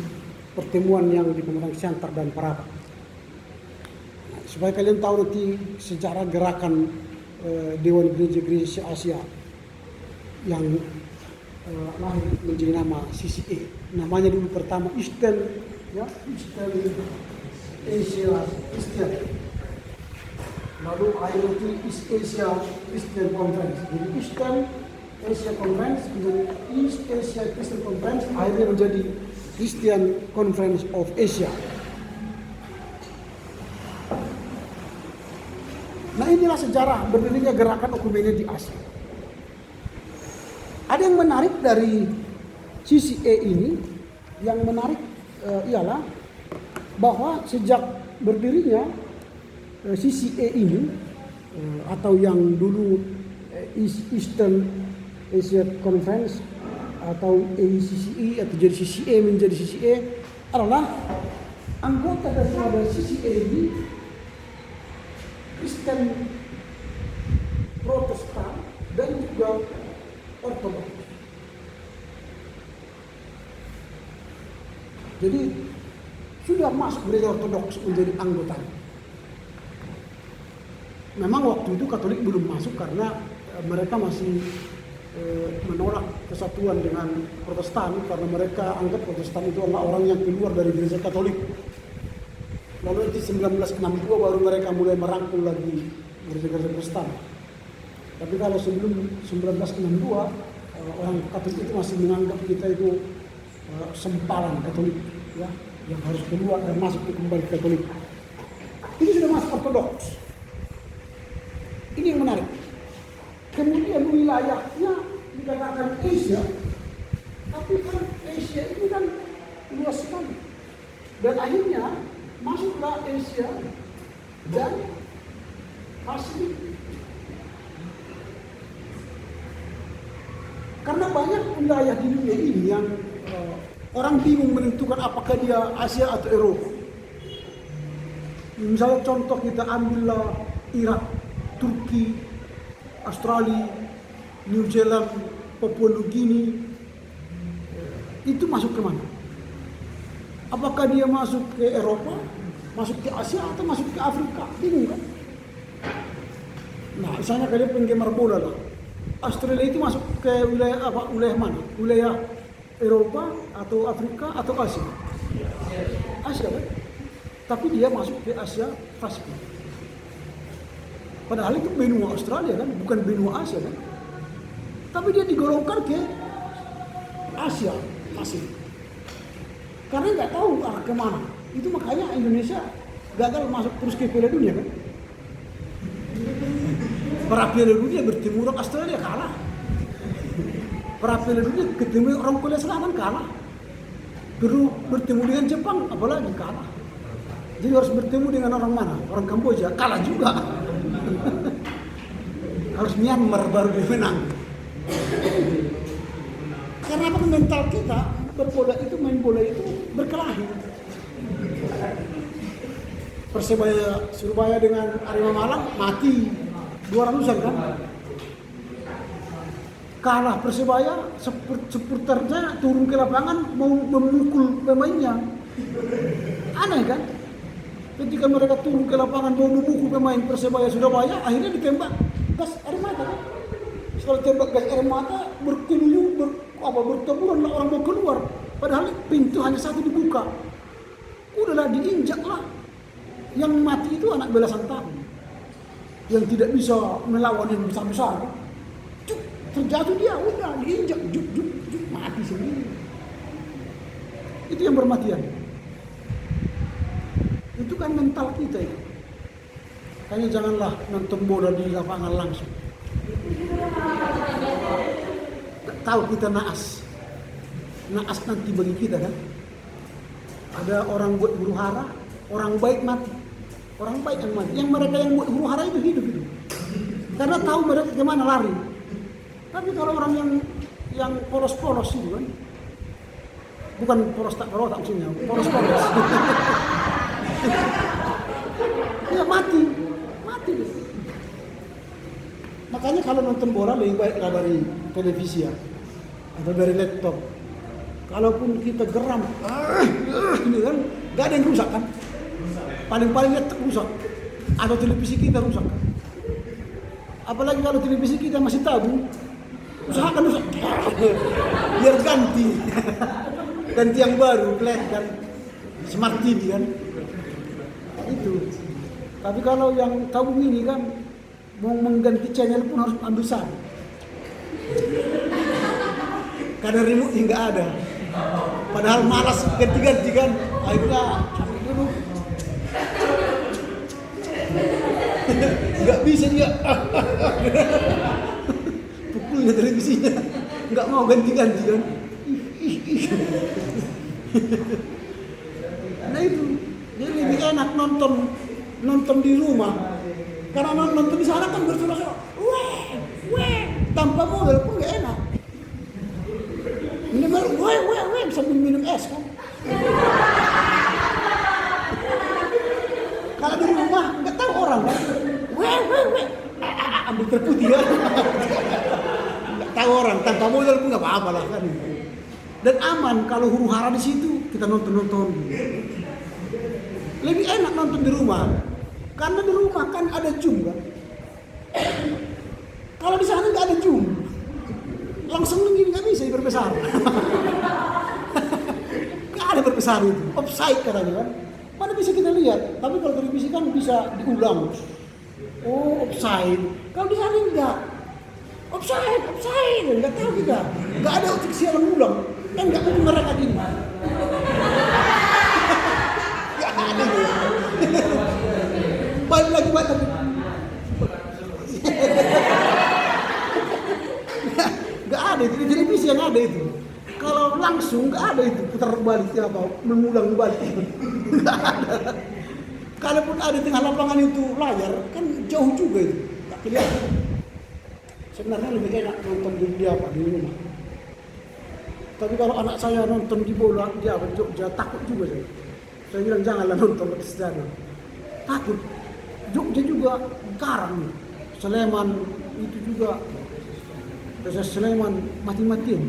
Speaker 4: pertemuan yang di Pematang Siantar dan Parapat. Nah, supaya kalian tahu nanti sejarah gerakan Dewan Gereja-Gereja Asia yang lahir menjadi nama CCA. Namanya dulu pertama Eastern ya, Eastern Asia Christian. Lalu IOT East Asia Christian Conference. Jadi Eastern Asia Conference menjadi East Asia Christian Conference, akhirnya menjadi Christian Conference of Asia. Nah, inilah sejarah berdirinya gerakan ekumene di Asia. Ada yang menarik dari CCA ini, yang menarik ialah bahwa sejak berdirinya CCA ini atau yang dulu Eastern Asia Conference atau ACCE atau jadi CCA menjadi CCA adalah anggota daripada CCA ini Kristen Protestan dan juga Ortodoks. Jadi sudah masuk gereja Ortodoks menjadi anggota. Memang waktu itu Katolik belum masuk karena mereka masih menolak kesatuan dengan Protestan karena mereka anggap Protestan itu adalah orang yang keluar dari gereja Katolik. Lalu di 1962 baru mereka mulai merangkul lagi gereja-gereja Protestan. Tapi kalau sebelum 1962 orang Katolik itu masih menganggap kita itu sempalan Katolik, ya, yang harus keluar dan masuk kembali ke Katolik. Ini sudah masuk Ortodoks. Ini yang menarik. Kemudian wilayahnya dikatakan Asia, tapi kan Asia itu kan luas sekali. Dan akhirnya masuklah Asia dan Pasifik. Karena banyak wilayah di dunia ini yang orang bingung menentukan apakah dia Asia atau Eropa. Misalnya contoh kita ambillah Irak, Turki, Australia, New Zealand, Papua New Guinea, itu masuk ke mana? Apakah dia masuk ke Eropa, masuk ke Asia, atau masuk ke Afrika? Bingung kan? Nah, misalnya kalian penggemar bola lah, Australia itu masuk ke wilayah apa? Wilayah mana? Wilayah Eropa atau Afrika atau Asia? Asia kan? Tapi dia masuk ke Asia Pasifik. Padahal itu benua Australia kan, bukan benua Asia kan. Tapi dia digolongkan ke Asia Pasifik. Karena nggak tahu arah kemana. Itu makanya Indonesia gagal masuk terus ke Piala Dunia kan. Para Piala Dunia bertemu orang Australia kalah. Para Piala Dunia ketemu orang Korea Selatan kalah. Perlu bertemu dengan Jepang apalagi kalah. Jadi harus bertemu dengan orang mana? Orang Kamboja kalah juga. Harus Myanmar baru dia menang. Karena apa, mental kita berbola itu, main bola itu berkelahi. Persebaya Surabaya dengan Arema Malang mati 200-an kan. Kalah Persebaya, supporternya turun ke lapangan mau memukul pemainnya. Aneh kan? Ketika mereka turun ke lapangan mau memukul pemain Persebaya Surabaya, akhirnya ditembak gas air mata kan? Kalau tembak gas air mata bertaburan lah, orang mau keluar. Padahal pintu hanya satu dibuka. Udahlah diinjak lah. Yang mati itu anak belasan tahun, yang tidak bisa melawan yang besar-besar. Cuk, terjatuh dia, udah diinjak, juk, mati sendiri. Itu yang bermatian. Itu kan mental kita itu. Kayaknya janganlah nonton bola di lapangan langsung. Tahu kita naas nanti bagi kita kan. Ada orang buat huru hara, orang baik mati, orang baik yang mati. Yang mereka yang buat huru hara itu hidup itu, karena tahu mereka kemana lari. Tapi kalau orang yang polos-polos itu kan, bukan polos tak maksudnya, polos-polos. Ya mati. Makanya kalau nonton bola lebih baiklah dari televisi ya, atau dari laptop. Kalaupun kita geram, ini kan gak ada yang rusak kan? Paling-paling laptop rusak, atau televisi kita rusak kan? Apalagi kalau televisi kita masih tabung, usahakan rusak, biar ganti yang baru, flash kan? Smart TV kan. Itu. Tapi kalau yang tabung ini kan mau mengganti channel pun harus ambil satu. Karena remote nggak ada. Padahal malas ganti-ganti kan. Akhirnya dulu nggak bisa dia. Pukulnya televisinya nggak mau ganti-ganti kan. Nah itu, jadi lebih enak nonton di rumah. Karena nonton di sana kan bersuara-suara, weh, tanpa modal pun nggak enak. Minimal weh sambil minum es kan. Kalau di rumah nggak tahu orang kan, weh, ambil terputih kan. Nggak tahu orang, tanpa modal pun nggak apa-apa lah kan. Dan aman kalau huru hara di situ kita nonton. Lebih enak nonton di rumah, karena di rumah kan ada Zoom kan. Kalau di sana nggak ada Zoom, langsung begini nggak bisa diperbesar. Nggak ada perbesar itu, offside katanya kan. Mana bisa kita lihat? Tapi kalau televisi kan bisa diulang. Oh offside. Kalau di sana enggak. Offside, nggak tahu kita. Nggak ada siaran ulang. Kan nggak mungkin mereka gini. Nggak ada. Balik lagi. Nggak ada itu di televisi yang ada itu. Kalau langsung nggak ada itu putar balik apa mengulang balik. Nggak ada. Kalaupun ada di tengah lapangan itu layar kan jauh juga itu nggak kelihatan. Sebenarnya lebih enak nonton di rumah. Tapi kalau anak saya nonton di bola di Jogja takut juga saya. Saya bilang janganlah nonton di stadion. Takut. Jogja juga Karang, Sleman itu juga. PSS Sleman mati-matian.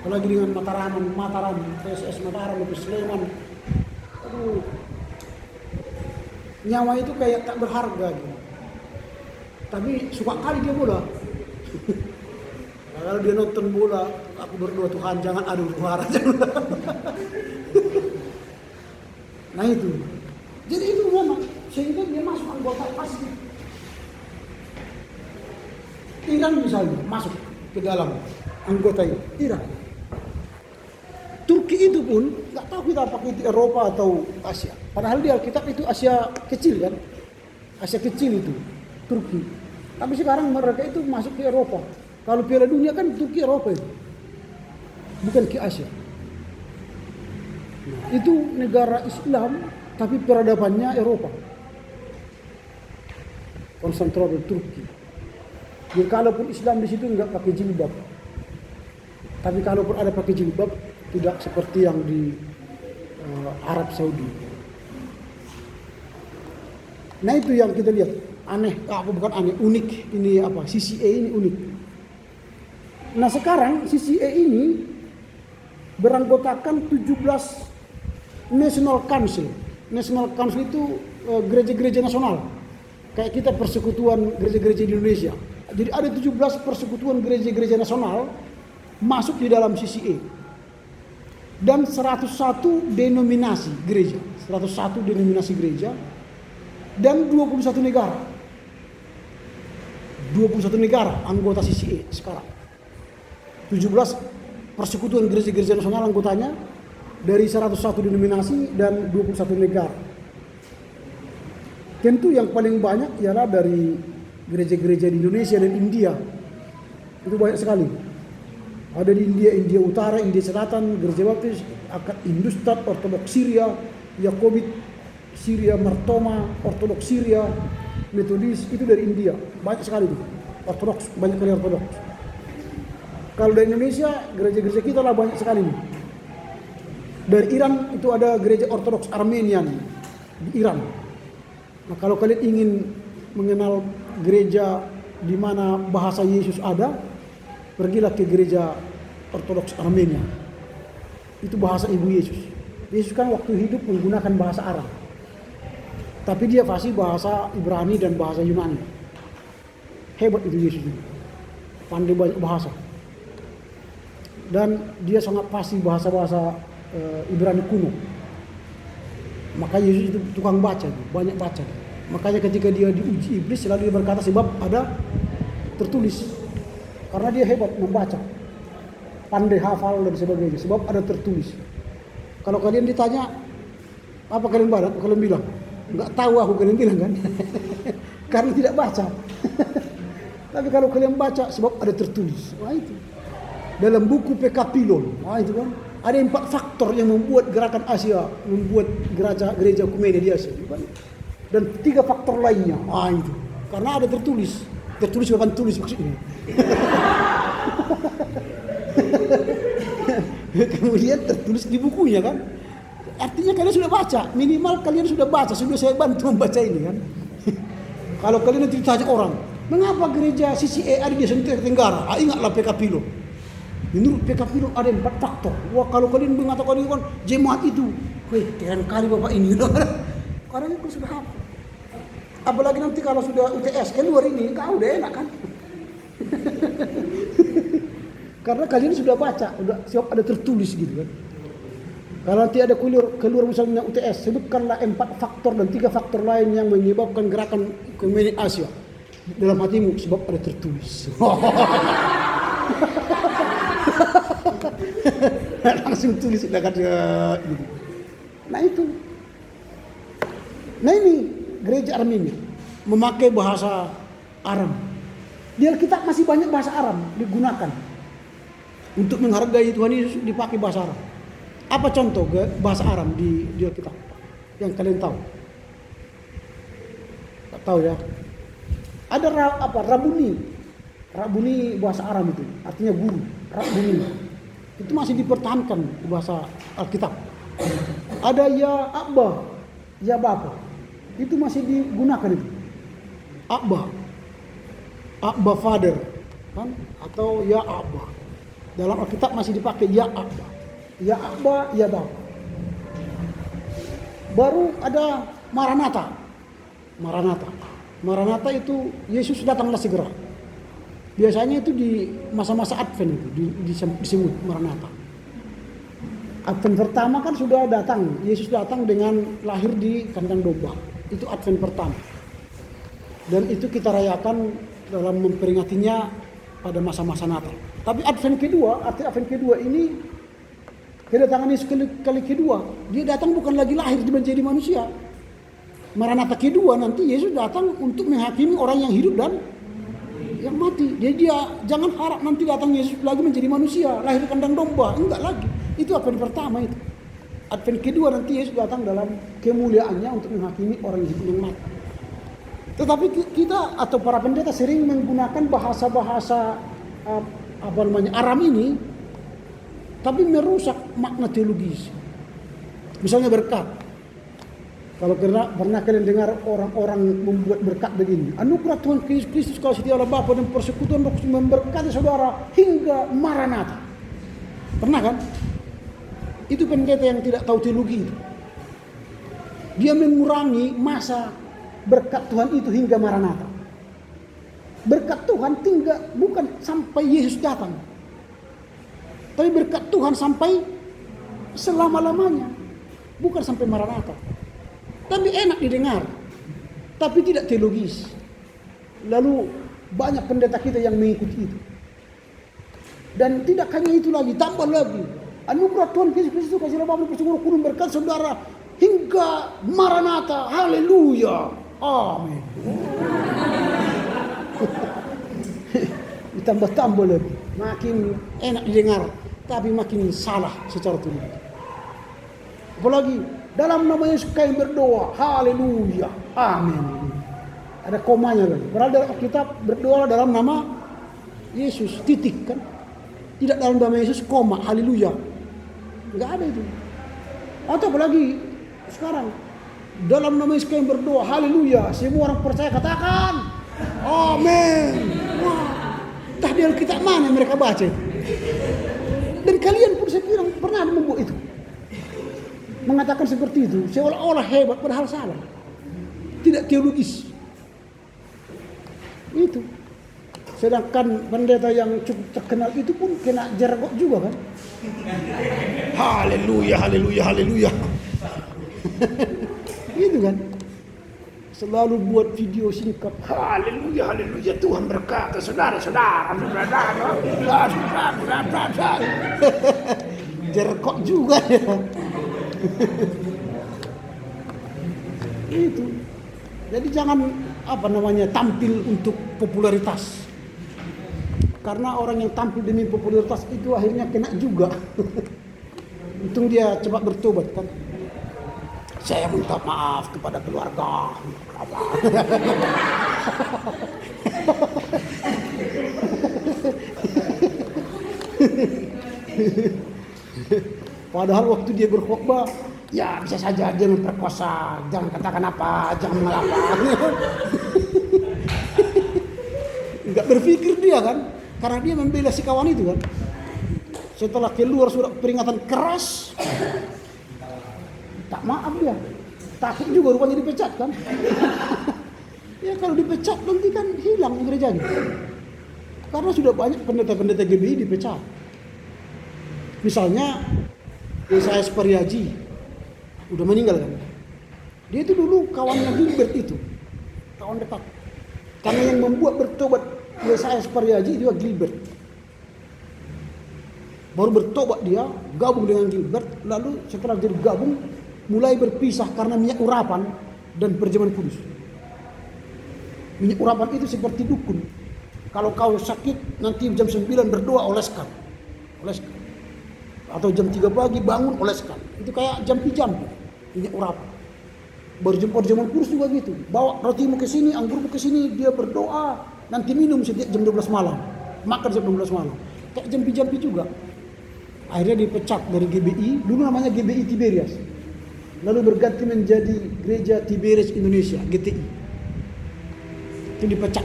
Speaker 4: Apalagi dengan Mataram, PSS Mataram lebih Sleman. Aduh. Nyawa itu kayak tak berharga gitu. Tapi suka kali dia bola. Nah, kalau dia nonton bola, aku berdoa Tuhan jangan ada huru-hara. Nah itu. Jadi itu memang sehingga dia masuk anggota pasti. Iran misalnya masuk ke dalam anggota itu. Iran. Turki itu pun nggak tahu kita pakai itu Eropa atau Asia. Padahal di Alkitab itu Asia kecil kan. Asia kecil itu Turki. Tapi sekarang mereka itu masuk ke Eropa. Kalau Piala Dunia kan Turki Eropa itu. Bukan ke Asia. Nah, itu negara Islam tapi peradabannya Eropa. Konsentrasi Turki. Jadi kalaupun Islam di situ enggak pakai jilbab. Tapi kalaupun ada pakai jilbab tidak seperti yang di Arab Saudi. Nah itu yang kita lihat aneh, bukan aneh, unik ini apa? CCA ini unik. Nah sekarang CCA ini beranggotakan 17 National Council. National Council itu gereja-gereja nasional. Kayak kita persekutuan gereja-gereja di Indonesia. Jadi ada 17 persekutuan gereja-gereja nasional masuk di dalam CCA. Dan 101 denominasi gereja. 101 denominasi gereja. Dan 21 negara. 21 negara anggota CCA sekarang. 17 persekutuan gereja-gereja nasional anggotanya dari 101 denominasi dan 21 negara. Tentu yang paling banyak ialah dari gereja-gereja di Indonesia dan India. Itu banyak sekali. Ada di India Utara, India Selatan, Gereja Baptis, Akad Industat, Ortodoks Syria, Yakobit Syria, Martoma, Ortodoks Syria, Metodis, itu dari India. Banyak sekali itu. Ortodoks, banyak sekali Ortodoks. Kalau dari Indonesia, gereja-gereja kita lah banyak sekali. Dari Iran itu ada gereja Ortodoks Armenian di Iran. Nah, kalau kalian ingin mengenal gereja di mana bahasa Yesus ada, pergilah ke gereja Ortodoks Armenia. Itu bahasa ibu Yesus. Yesus kan waktu hidup menggunakan bahasa Arab. Tapi dia fasih bahasa Ibrani dan bahasa Yunani. Hebat itu Yesus juga. Pandai banyak bahasa. Dan dia sangat fasih bahasa-bahasa Ibrani kuno. Maka Yesus itu tukang baca, banyak baca. Makanya ketika dia diuji iblis selalu dia berkata sebab ada tertulis. Karena dia hebat membaca, pandai hafal dan sebagainya. Sebab ada tertulis. Kalau kalian ditanya apa kalian bilang? Nggak tahu aku, kalian bilang kan? Karena tidak baca. Tapi kalau kalian baca sebab ada tertulis. Wah itu. Dalam buku Pekapilon, wah itu kan. Ada 4 faktor yang membuat gerakan Asia, membuat gereja Ekumene di Asia. Kan? Dan 3 faktor lainnya, wah itu. Karena ada tertulis. Tertulis bukan tulis maksudnya. Kemudian tertulis di bukunya kan. Artinya kalian sudah baca, minimal kalian sudah baca, sudah saya bantu membaca ini kan. Kalau kalian nanti ditanya orang, mengapa gereja CCA ada di Asia Tenggara? Ingatlah Pekapilon. Menurut Pekapilon ada 4 faktor. Wah kalau kalian mengatakan itu kan jemaat itu, keren kali bapak ini. Karena itu sudah hafal. Apalagi nanti kalau sudah UTS keluar ini, kau udah enak kan? Karena kalian sudah baca, udah siap ada tertulis gitu kan. Kalau nanti ada keluar misalnya UTS, sebutkanlah 4 faktor dan 3 faktor lain yang menyebabkan gerakan Ekumene Asia. Dalam hatimu sebab ada tertulis. Langsung tulis dekat gitu. Nah itu. Nah ini gereja Armenia memakai bahasa Aram. Di Alkitab masih banyak bahasa Aram digunakan. Untuk menghargai Tuhan Yesus dipakai bahasa Aram. Apa contoh bahasa Aram di Alkitab yang kalian tahu? Tak tahu ya. Ada Rabuni. Rabuni bahasa Aram itu, artinya guru. Rabuni. Itu masih dipertahankan di bahasa Alkitab. Ada ya Abba, ya Bapa. Itu masih digunakan itu. Abba Father, kan? Atau ya Abba. Dalam Alkitab masih dipakai ya Abba. Ya Abba, ya Bapa. Baru ada Maranatha. Maranatha itu Yesus datanglah segera. Biasanya itu di masa-masa Advent itu disebut Maranatha. Advent pertama kan sudah datang. Yesus datang dengan lahir di kandang domba. Itu Advent pertama. Dan itu kita rayakan dalam memperingatinya pada masa-masa Natal. Tapi Advent kedua, arti Advent kedua ini kedatangan Yesus kali kedua. Dia datang bukan lagi lahir menjadi manusia. Maranatha kedua nanti Yesus datang untuk menghakimi orang yang hidup dan yang mati. Dia jangan harap nanti datang Yesus lagi menjadi manusia, lahir kandang domba. Enggak lagi. Itu Advent pertama itu. Advent kedua nanti Yesus datang dalam kemuliaannya untuk menghakimi orang yang hidup dan mati. Tetapi kita atau para pendeta sering menggunakan bahasa-bahasa Aram ini, tapi merusak makna teologis. Misalnya berkat. Kalau pernah kalian dengar orang-orang membuat berkat begini, anugerah Tuhan Kristus kasih Allah Bapa dan persekutuan Roh Kudus memberkati saudara hingga Maranatha. Pernah kan? Itu pendeta yang tidak tahu teologi itu. Dia mengurangi masa berkat Tuhan itu hingga Maranatha. Berkat Tuhan tinggal bukan sampai Yesus datang, tapi berkat Tuhan sampai selama-lamanya, bukan sampai Maranatha. Tapi enak didengar, tapi tidak teologis. Lalu banyak pendeta kita yang mengikuti itu. Dan tidak hanya itu lagi, tambah lagi. Anugerah Tuhan Kristus kasih Bapa persekutuan Roh Kudus berkat saudara hingga Maranatha. Haleluya. Amin. Ditambah-tambah lagi. Makin enak didengar, tapi makin salah secara teologis. Apalagi dalam nama Yesus kami berdoa. Haleluya. Amin. Ada komanya lagi. Padahal dalam Alkitab berdoa dalam nama Yesus. Titik kan. Tidak dalam nama Yesus koma. Haleluya. Enggak ada itu. Atau apalagi sekarang. Dalam nama Yesus kami berdoa. Haleluya. Semua orang percaya katakan. Amin. Wah. Entah di Alkitab mana mereka baca. Dan kalian pun saya kira pernah membuat itu. Mengatakan seperti itu, seolah-olah hebat padahal salah. Tidak teologis. Itu. Sedangkan pendeta yang cukup terkenal itu pun kena jergot juga kan. Haleluya, haleluya, haleluya. Gitu kan. Selalu buat video singkat. Haleluya, haleluya, Tuhan berkata, saudara-saudara. Jerkok juga ya. Itu. Jadi jangan tampil untuk popularitas. Karena orang yang tampil demi popularitas itu akhirnya kena juga. Untung dia cepat bertobat kan. Saya minta maaf kepada keluarga. Padahal waktu dia berkhotbah, ya bisa saja dia memperkosa, jangan katakan apa, jangan mengapa. Enggak berpikir dia kan, karena dia membela si kawan itu kan. Setelah keluar surat peringatan keras, tak maaf dia, takut juga rupanya dipecat kan. Ya kalau dipecat nanti kan hilang gerejanya. Karena sudah banyak pendeta-pendeta GBI dipecat. Misalnya Yesayas Pariaji udah meninggal kan. Dia itu dulu kawannya Gilbert itu, kawan dekat. Karena yang membuat bertobat Yesayas Pariaji itu Gilbert. Baru bertobat dia, gabung dengan Gilbert, lalu setelah jadi gabung mulai berpisah karena minyak urapan dan perjamuan kudus. Minyak urapan itu seperti dukun. Kalau kau sakit nanti jam 9 berdoa oleskan. Atau jam 3 pagi bangun oleskan. Itu kayak jampi-jampi minyak urapan. Perjamuan kudus juga gitu. Bawa rotimu ke sini, anggurmu ke sini, dia berdoa, nanti minum setiap jam 12 malam. Makan jam 12 malam. Kayak jampi-jampi juga. Akhirnya dipecat dari GBI, dulu namanya GBI Tiberias. Lalu berganti menjadi Gereja Tiberias Indonesia, GTI. Itu dipecat.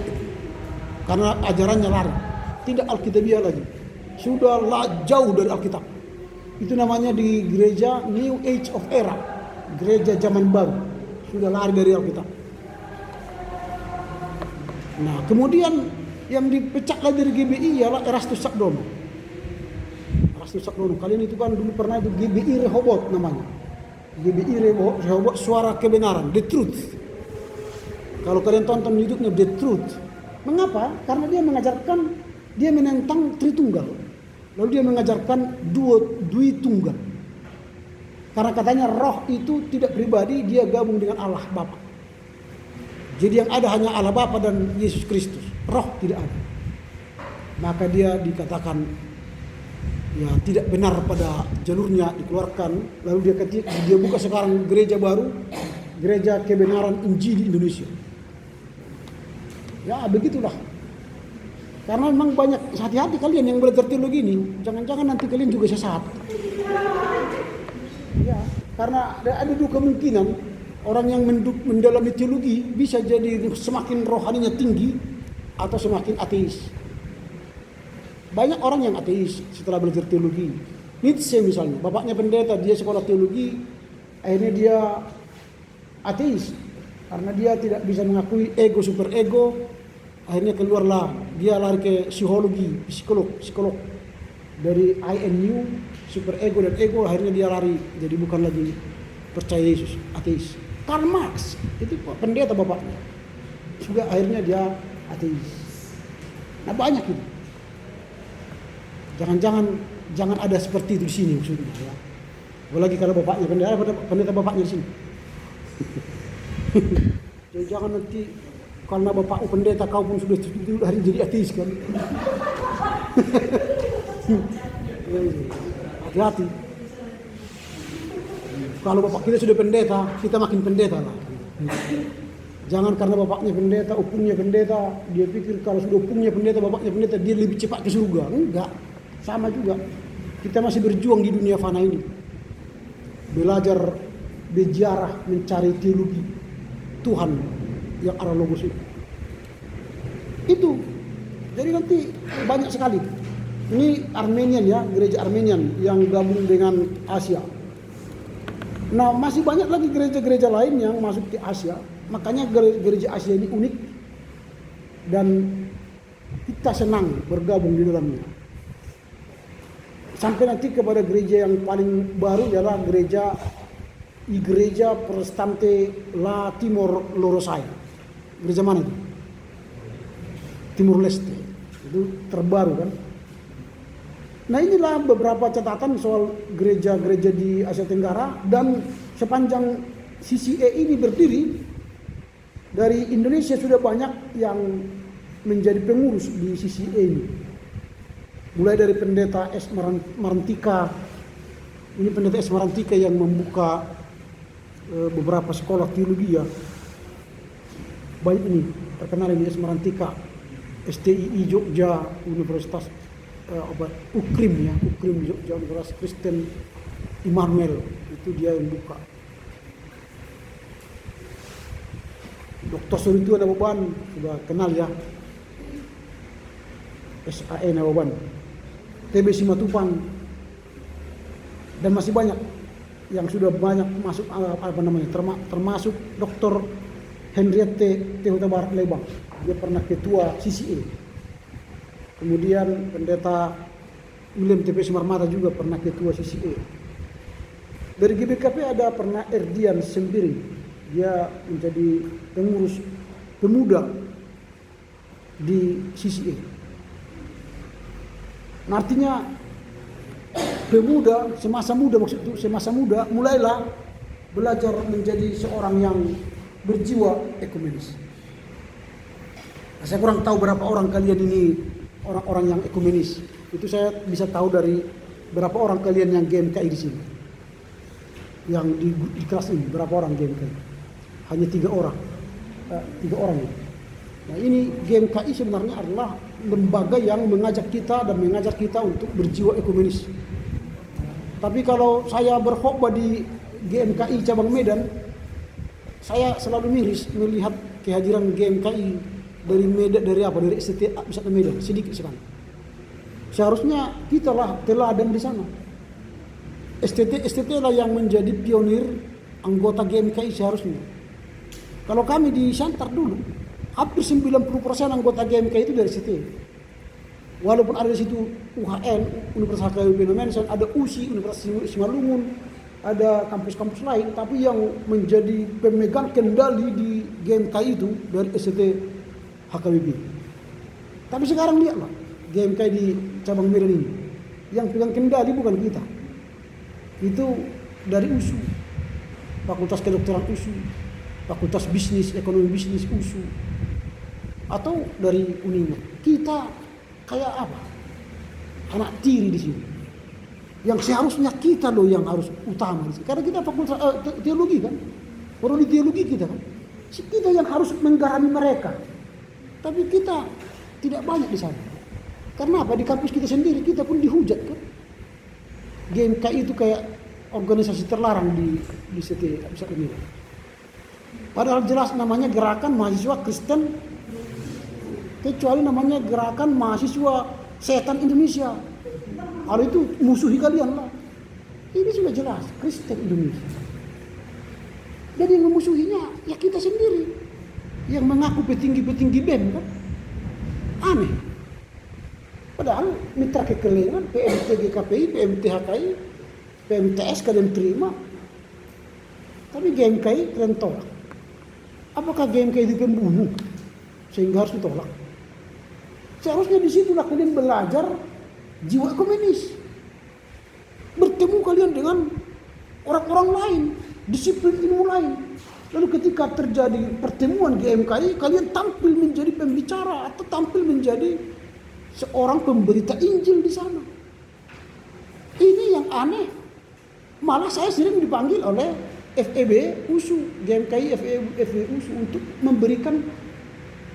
Speaker 4: Karena ajarannya lari. Tidak Alkitabiah lagi. Sudah jauh dari Alkitab. Itu namanya di gereja New Age of Era. Gereja zaman baru. Sudah lari dari Alkitab. Nah, kemudian yang dipecat lagi dari GBI ialah Erastus Sakdono. Kalian itu kan dulu pernah itu GBI Rehoboth namanya. GBI Rehoboth Suara Kebenaran, The Truth. Kalau kalian tonton YouTube-nya The Truth. Mengapa? Karena dia menentang Tritunggal. Lalu dia mengajarkan Dui Tunggal. Karena katanya roh itu tidak pribadi, dia gabung dengan Allah Bapa. Jadi yang ada hanya Allah Bapa dan Yesus Kristus. Roh tidak ada. Maka dia dikatakan ya tidak benar pada jalurnya, dikeluarkan. Lalu dia buka sekarang gereja baru, Gereja Kebenaran Injil Indonesia. Ya begitulah. Karena memang banyak, hati-hati kalian yang belajar teologi ini, jangan-jangan nanti kalian juga sesat. Ya, karena ada dua kemungkinan orang yang mendalami teologi bisa jadi semakin rohaninya tinggi atau semakin ateis. Banyak orang yang ateis setelah belajar teologi. Nietzsche misalnya, bapaknya pendeta, dia sekolah teologi, akhirnya dia ateis karena dia tidak bisa mengakui ego super ego. Akhirnya keluarlah dia lari ke psikolog dari INU, super ego dan ego. Akhirnya dia lari jadi bukan lagi percaya Yesus, ateis. Karl Marx itu pendeta bapaknya juga akhirnya dia ateis. Nah banyak itu. Jangan ada seperti itu di sini maksudnya ya. Apalagi kalau bapaknya pendeta bapaknya di sini. Jadi jangan nanti karena bapakmu pendeta kau pun sudah hari jadi ateis kan. Hati-hati. Kalau bapak kita sudah pendeta, kita makin pendeta lah. Jangan karena bapaknya pendeta, opungnya pendeta, dia pikir kalau sudah opungnya pendeta, bapaknya pendeta, dia lebih cepat ke surga. Enggak. Sama juga. Kita masih berjuang di dunia fana ini. Belajar berjarah mencari teologi Tuhan yang arah logos itu. Jadi nanti banyak sekali. Ini Armenian ya, gereja Armenian yang gabung dengan Asia. Nah masih banyak lagi gereja-gereja lain yang masuk ke Asia. Makanya gereja Asia ini unik dan kita senang bergabung di dalamnya. Sampai nanti kepada gereja yang paling baru adalah gereja Igreja Protestante La Timor Lorosai. Gereja mana itu? Timur Leste. Itu terbaru kan. Nah inilah beberapa catatan soal gereja-gereja di Asia Tenggara, dan sepanjang CCA ini berdiri, dari Indonesia sudah banyak yang menjadi pengurus di CCA ini. Mulai dari pendeta S. Marantika, ini pendeta S. Marantika yang membuka beberapa sekolah teologi ya. Baik ini, terkenal ini S. Marantika, STII Jogja, Universitas UKRIM ya, UKRIM Jogja, Universitas Kristen Immanuel, itu dia yang buka. Dr. Suritu Nababan, sudah kenal ya, SAE Nababan, TB Simatupang, dan masih banyak yang sudah banyak masuk termasuk Dr. Henriette Tehuta Lebang, dia pernah ketua CCA. Kemudian pendeta William TP Sumarmata juga pernah ketua CCA. Dari GBKP ada pernah Erdian Sembiring, dia menjadi pengurus pemuda di CCA. Nah, artinya pemuda semasa muda mulailah belajar menjadi seorang yang berjiwa ekumenis. Nah, saya kurang tahu berapa orang kalian ini orang-orang yang ekumenis. Itu saya bisa tahu dari berapa orang kalian yang GMKI di sini. Yang di kelas ini berapa orang GMKI? Hanya 3 orang. 3 orang ya. Nah, ini GMKI sebenarnya adalah lembaga yang mengajak kita dan mengajar kita untuk berjiwa ekumenis. Tapi kalau saya berkhotbah di GMKI cabang Medan, saya selalu miris melihat kehadiran GMKI dari Medan, dari STT Wisata Medan, sedikit sekali. Seharusnya kita lah teladan di sana. STT lah yang menjadi pionir anggota GMKI seharusnya. Kalau kami di Shantar dulu, hampir 90% anggota GMKI itu dari STT. Walaupun ada di situ UHN, Universitas HKBP Indonesia, ada USI, Universitas Simalungun, ada kampus-kampus lain, tapi yang menjadi pemegang kendali di GMKI itu dari STT HKBP. Tapi sekarang lihatlah, GMKI di cabang Medan ini, yang pegang kendali bukan kita. Itu dari USU, Fakultas Kedokteran USU, Fakultas Bisnis, Ekonomi Bisnis USU, atau dari UNIMA. Kita kayak apa? Anak tiri di sini. Yang seharusnya kita loh yang harus utama di sini. Karena kita fakultas teologi kan, prodi teologi kita kan. Kita yang harus menggarami mereka. Tapi kita tidak banyak di sana. Karena apa? Di kampus kita sendiri kita pun dihujat kan. GMKI itu kayak organisasi terlarang di setiap ini. Padahal jelas namanya Gerakan Mahasiswa Kristen, kecuali namanya Gerakan Mahasiswa Setan Indonesia. Kalau itu musuhi kalian lah. Ini sudah jelas Kristen Indonesia. Jadi yang memusuhinya ya kita sendiri, yang mengaku petinggi-petinggi BEM kan. Aneh. Padahal mitra kekelengan PMT GKPI, PMT HKI, PMTS kalian terima, tapi GMKI kalian tolak. Apakah GMKI itu pembunuh sehingga harus ditolak? Seharusnya disitulah kalian belajar jiwa ekumenis. Bertemu kalian dengan orang-orang lain, disiplin ilmu lain. Lalu ketika terjadi pertemuan GMKI, kalian tampil menjadi pembicara atau tampil menjadi seorang pemberita Injil di sana. Ini yang aneh. Malah saya sering dipanggil oleh FEB USU, GMKI FEB USU untuk memberikan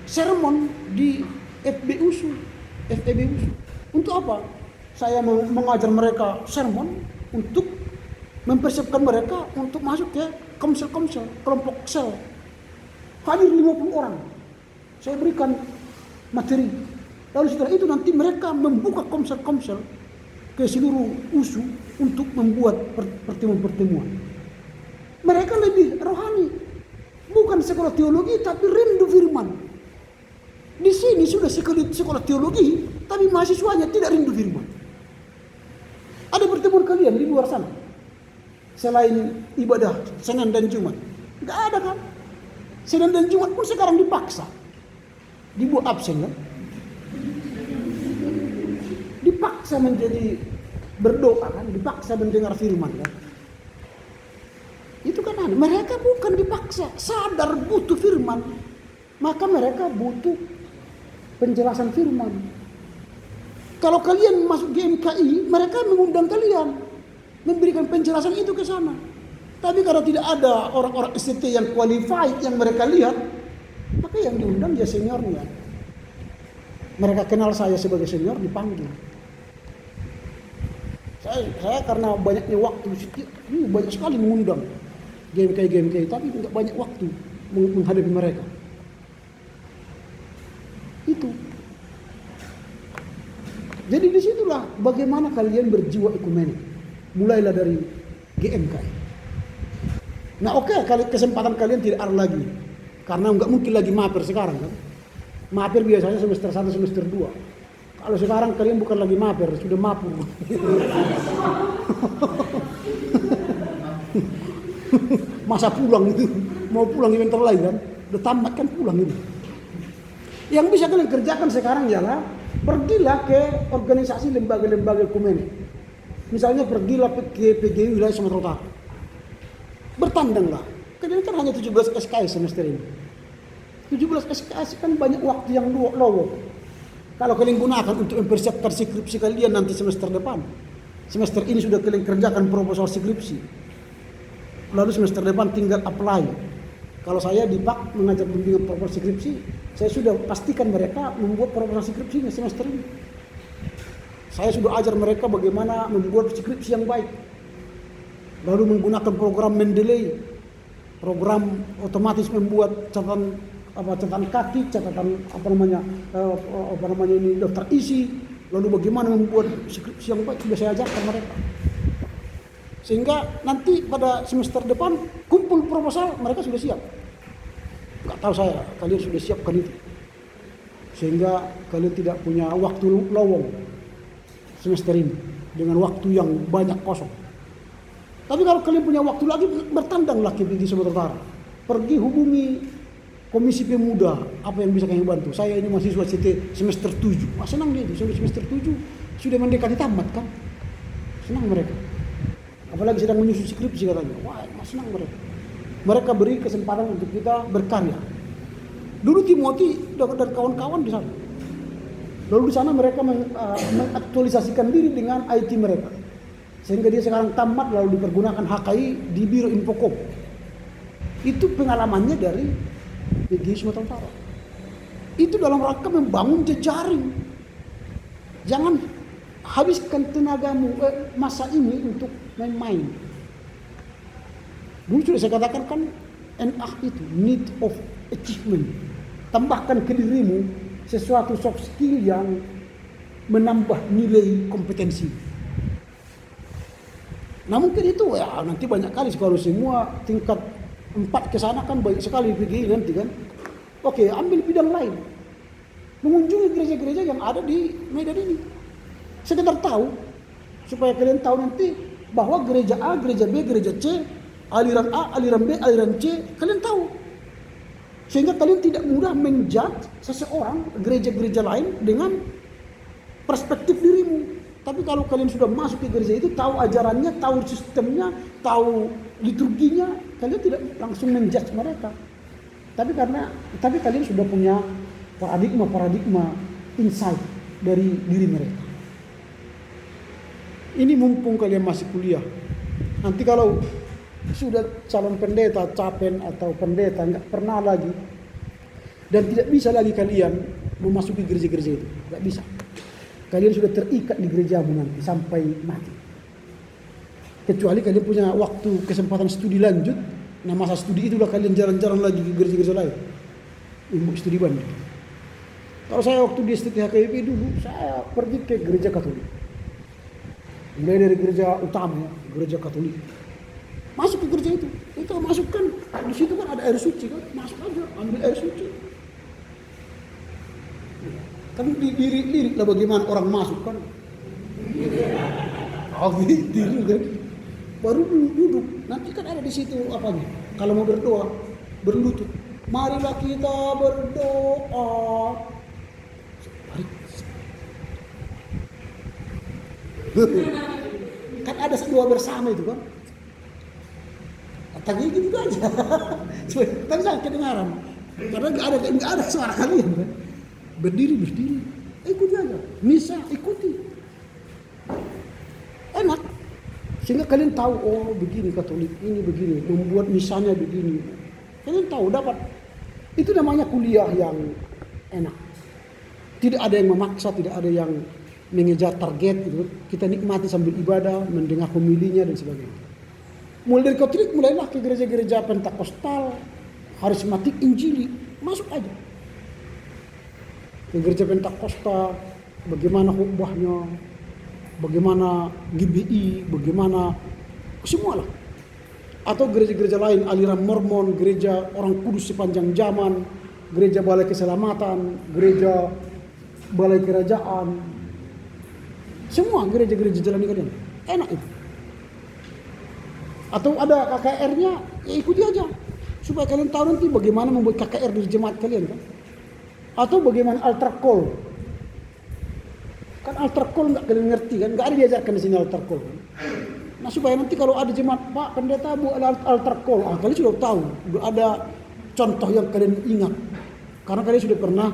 Speaker 4: sermon di FEB USU. Untuk apa? Saya mengajar mereka sermon untuk mempersiapkan mereka untuk masuk ke komsel-komsel, kelompok sel. Hadir 50 orang. Saya berikan materi. Lalu setelah itu nanti mereka membuka komsel-komsel ke seluruh USU untuk membuat pertemuan-pertemuan. Mereka lebih rohani. Bukan sekolah teologi tapi rindu firman. Di sini sudah sekolah teologi tapi mahasiswanya tidak rindu firman. Ada pertemuan kalian di luar sana. selain ibadah Senin dan Jumat? Nggak ada kan? Senin dan Jumat pun sekarang dipaksa, dibuat absen kan? Dipaksa menjadi berdoa kan? Dipaksa mendengar firman kan? Itu kan aneh. Mereka bukan dipaksa, sadar butuh firman, maka mereka butuh penjelasan firman. Kalau kalian masuk GMKI, mereka mengundang kalian, memberikan penjelasan itu ke sana. Tapi kalau tidak ada orang-orang SCT yang qualified yang mereka lihat, maka yang diundang ya seniornya. Mereka kenal saya sebagai senior, dipanggil. Saya karena banyaknya waktu, banyak sekali mengundang GMKI, tapi tidak banyak waktu menghadapi mereka. Itu. Jadi disitulah bagaimana kalian berjiwa ekumenik. Mulailah dari GMKI. Nah oke, kesempatan kalian tidak ada lagi. Karena nggak mungkin lagi maper sekarang kan. Maper biasanya semester 1, semester 2. Kalau sekarang kalian bukan lagi maper, sudah mapur. Masa pulang itu, mau pulang event lain kan, udah tamat kan pulang itu. Yang bisa kalian kerjakan sekarang ialah pergilah ke organisasi lembaga-lembaga ekumenik. Misalnya pergilah ke PGI wilayah Sumatera Utara. Bertandanglah. Kalian kan hanya 17 SKS semester ini. 17 SKS kan banyak waktu yang lowong. Kalau kalian gunakan untuk mempersiapkan skripsi kalian nanti semester depan. Semester ini sudah kalian kerjakan proposal skripsi. Lalu semester depan tinggal apply. Kalau saya di PAK mengajar bimbingan proposal skripsi, saya sudah pastikan mereka membuat proposal skripsinya semester ini. Saya sudah ajar mereka bagaimana membuat skripsi yang baik. Lalu menggunakan program Mendeley, program otomatis membuat catatan kaki, catatan ini daftar isi, lalu bagaimana membuat skripsi yang baik sudah saya ajarkan mereka. Sehingga nanti pada semester depan kumpul proposal mereka sudah siap. Nggak tahu saya, kalian sudah siapkan itu. Sehingga kalian tidak punya waktu lowong semester ini dengan waktu yang banyak kosong. Tapi kalau kalian punya waktu lagi, bertandanglah ke PGI Sumatera Utara. Pergi hubungi Komisi Pemuda, apa yang bisa kalian bantu. Saya ini mahasiswa CT semester 7. Senang dia, semester 7 sudah mendekati tamat kan. Senang mereka. Apalagi sedang menyusun skripsi katanya. Wah, senang mereka. Mereka beri kesempatan untuk kita berkarya. Dulu Timothy dan kawan-kawan di sana. Lalu di sana mereka mengaktualisasikan diri dengan IT mereka. Sehingga dia sekarang tamat lalu dipergunakan HKI di Biro Infocom. Itu pengalamannya dari PGI Sumatera Utara. Itu dalam rangka membangun jejaring. Jangan habiskan tenagamu masa ini untuk main-main. Dulu sudah saya katakan kan NA itu need of achievement. Tambahkan ke dirimu sesuatu soft skill yang menambah nilai kompetensi. Nah mungkin itu ya nanti banyak kali kalau semua tingkat 4 ke sana kan banyak sekali PGI nanti kan. Oke, ambil bidang lain. Mengunjungi gereja-gereja yang ada di Medan ini. Sekedar tahu supaya kalian tahu nanti bahwa gereja A, gereja B, gereja C, aliran A, aliran B, aliran C, kalian tahu. Sehingga kalian tidak mudah menjudge seseorang, gereja-gereja lain dengan perspektif dirimu. Tapi kalau kalian sudah masuk ke gereja itu, tahu ajarannya, tahu sistemnya, tahu liturginya, kalian tidak langsung menjudge mereka. Tapi kalian sudah punya paradigma insight dari diri mereka. Ini mumpung kalian masih kuliah. Nanti kalau sudah calon pendeta, capen atau pendeta nggak pernah lagi dan tidak bisa lagi kalian memasuki gereja-gereja itu, nggak bisa. Kalian sudah terikat di gerejamu nanti sampai mati. Kecuali kalian punya waktu kesempatan studi lanjut. Nah masa studi itulah kalian jalan-jalan lagi ke gereja-gereja lain. Ilmu studi banding. Kalau saya waktu di STTHKIP dulu, saya pergi ke gereja Katolik. Mulai dari gereja utama ya, gereja Katolik. Masuk ke gereja itu. Kita masukkan, di situ kan ada air suci kan. Masuk aja, ambil air suci. Kan dilirik lah bagaimana orang masuk kan. Oh diri kan. baru duduk. Nanti kan ada di situ apanya. Kalau mau berdoa, berlutut. Marilah kita berdoa. Mari. Kan ada doa bersama itu kan. Tadi gitu aja. Tapi saya kedengaran. Karena nggak ada suara kalian kan. Berdiri. Ikuti aja. Misa ikuti. Enak. Sehingga kalian tahu, oh begini Katolik ini begini, membuat misanya begini. Kalian tahu dapat. Itu namanya kuliah yang enak. Tidak ada yang memaksa, tidak ada yang mengejar target gitu. Kita nikmati sambil ibadah, mendengar homilinya dan sebagainya. Mulai dari Katolik, mulailah ke gereja-gereja Pentakosta, Karismatik, Injili, masuk aja. Ke gereja Pentakosta, bagaimana khotbahnya, bagaimana GBI, bagaimana semualah. Atau gereja-gereja lain, aliran Mormon, gereja Orang Kudus sepanjang zaman, gereja Balai Keselamatan, gereja Balai Kerajaan. Semua gereja-gereja jalani kalian. Enak itu. Atau ada KKR-nya, ya ikuti aja. Supaya kalian tahu nanti bagaimana membuat KKR di jemaat kalian kan. Atau bagaimana altar call. Kan altar call nggak kalian ngerti kan, nggak ada diajarkan di sini altar call kan. Nah supaya nanti kalau ada jemaat, Pak pendeta bu ada altar call, kalian sudah tahu, sudah ada contoh yang kalian ingat. Karena kalian sudah pernah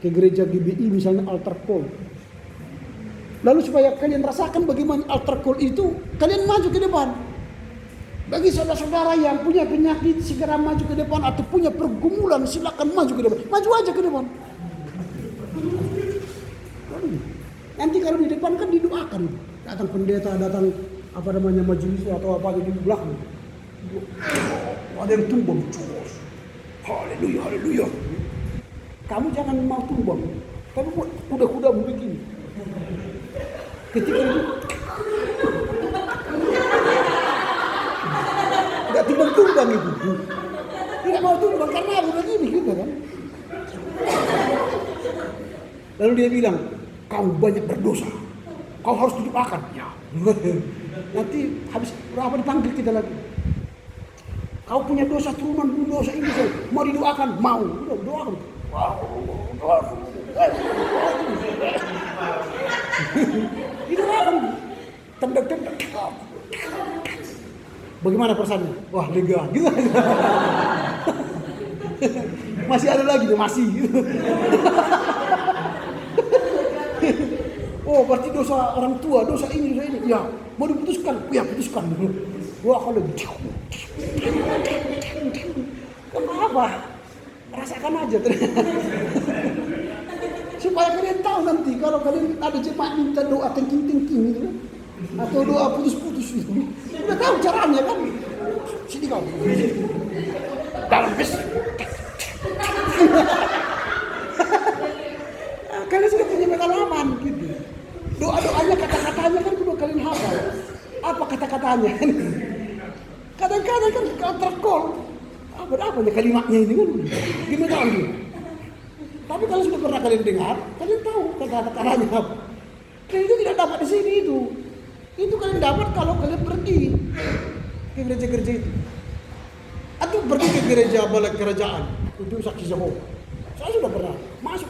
Speaker 4: ke gereja GBI misalnya altar call. Lalu supaya kalian rasakan bagaimana altar call itu, kalian maju ke depan. Bagi saudara-saudara yang punya penyakit segera maju ke depan, atau punya pergumulan silakan maju ke depan. Maju aja ke depan. Nanti kalau di depan kan didoakan. Datang pendeta, datang apa namanya majelis atau apa di belakang. Ada yang tumbang. Haleluya, haleluya. Kamu jangan mau tumbang. Kamu buat kuda-kuda begini. Ketika itu tidak tumbang-tumbang itu. Tidak mau tumbang karena aku begini gitu kan. Lalu dia bilang, kau banyak berdosa. Kau harus didoakan. Ya. Nanti habis berapa dipanggil kita lagi. Kau punya dosa turunan dosa ini. Mau didoakan? Mau. Udah doakan. Didoakan. Tendang-tendang. Bagaimana perasaannya? Wah lega. Gitu. Masih ada lagi tuh, masih. Oh berarti dosa orang tua, dosa ini. Ya mau diputuskan, ya putuskan. Wah kalau apa? Rasakan aja. Supaya kalian tahu nanti kalau kalian ada jemaat minta doa tengking-tengking gitu, atau doa putus-putus gitu, udah tahu caranya kan. Sini kau. Dalam bis. Kalian sudah punya pengalaman gitu. Doa-doanya, kata-katanya kan sudah kalian hafal. Apa kata-katanya? Kadang-kadang kan kalau terkol. Apa kalimatnya ini kan? Gimana tahu dia? Tapi kalau sudah pernah kalian dengar, kalian tahu kata-katanya apa. Dan itu tidak dapat di sini itu. Itu kalian dapat kalau kalian pergi ke gereja-gereja itu. Atau pergi ke gereja Balai Kerajaan. Itu saksi Jehovah. Saya sudah pernah masuk.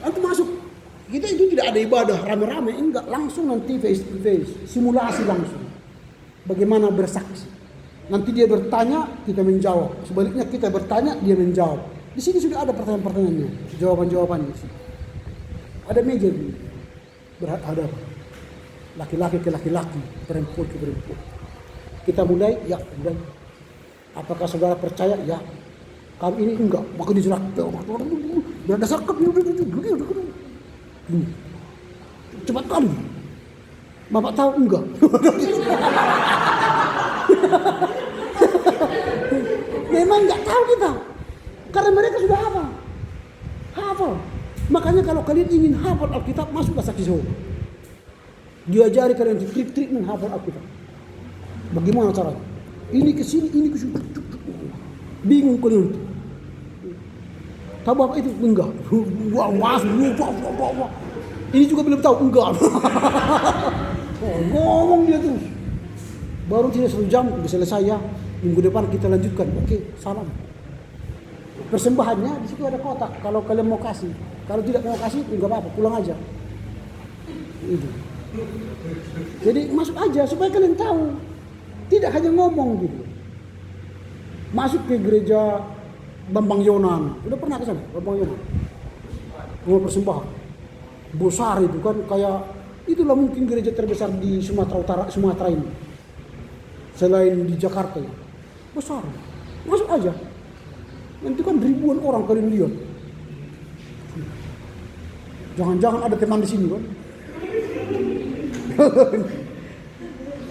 Speaker 4: Nanti masuk. Kita itu tidak ada ibadah rame-rame, enggak, langsung nanti face to face, simulasi langsung. Bagaimana bersaksi. Nanti dia bertanya, kita menjawab. Sebaliknya kita bertanya, dia menjawab. Di sini sudah ada pertanyaan-pertanyaannya, jawaban-jawabannya. Ada meja ini, berhadapan. Laki-laki ke laki-laki, perempuan ke perempuan. Kita mulai, ya mulai. Apakah saudara percaya? Ya. Kami ini enggak, maka dijerak. Berdasarkan cepat kali. Bapak tahu enggak? Memang enggak tahu kita. Karena mereka sudah hafal. Makanya kalau kalian ingin hafal Alkitab, masuklah saksi Jehovah. Diajari kalian trik-trik menghafal Alkitab. Bagaimana caranya? Ini ke sini, ini ke sini. Bingung kalian. Tahu Bapak itu? Enggak. Wah. Ini juga belum tahu? Enggak. Ngomong dia terus. Baru tidak 1 jam sudah selesai ya. Minggu depan kita lanjutkan. Oke, salam. Persembahannya di situ ada kotak. Kalau kalian mau kasih, kalau tidak mau kasih enggak apa-apa, pulang aja. Itu. Jadi masuk aja supaya kalian tahu. Tidak hanya ngomong gitu. Masuk ke gereja Bambang Yonan. Udah pernah ke sana? Bambang Yonan. Rumah persembahan. Besar itu kan, kayak itulah mungkin gereja terbesar di Sumatera Utara, Sumatera ini. Selain di Jakarta ya. Besar. Masuk aja. Nanti kan ribuan orang kalian lihat. Jangan-jangan ada teman di sini kan.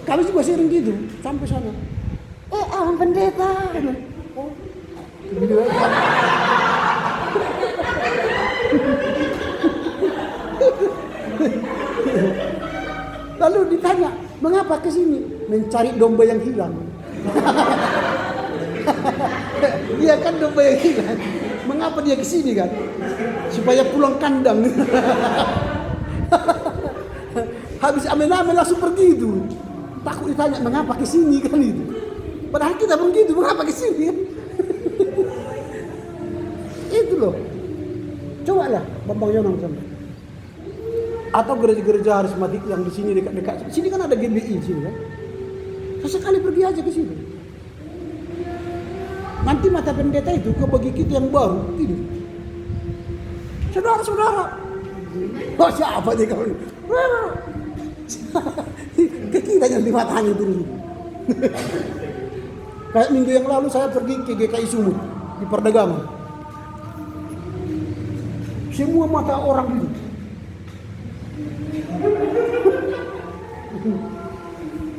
Speaker 4: Kami juga sering gitu sampai sana. Abang pendeta. Oh, gitu. Lalu ditanya, mengapa ke sini? Mencari domba yang hilang. Iya kan, domba yang hilang. Mengapa dia ke sini kan? Supaya pulang kandang. Habis amen-amen langsung pergi itu. Takut ditanya mengapa ke sini kan itu. Padahal kita begitu, mengapa ke sini kan? Itu loh. Coba lah Bambang Yonan sana. Atau gereja-gereja harismatik yang di sini dekat-dekat. Sini kan ada GBI sini kan. Sesekali pergi aja ke situ. Nanti mata pendeta itu kebagi kita yang baru ini. Saudara-saudara. Oh, siapa dia kau ini? Ke kita yang di matanya terus. Kayak minggu yang lalu saya pergi ke GKI Sumut di perdagangan. Semua mata orang itu.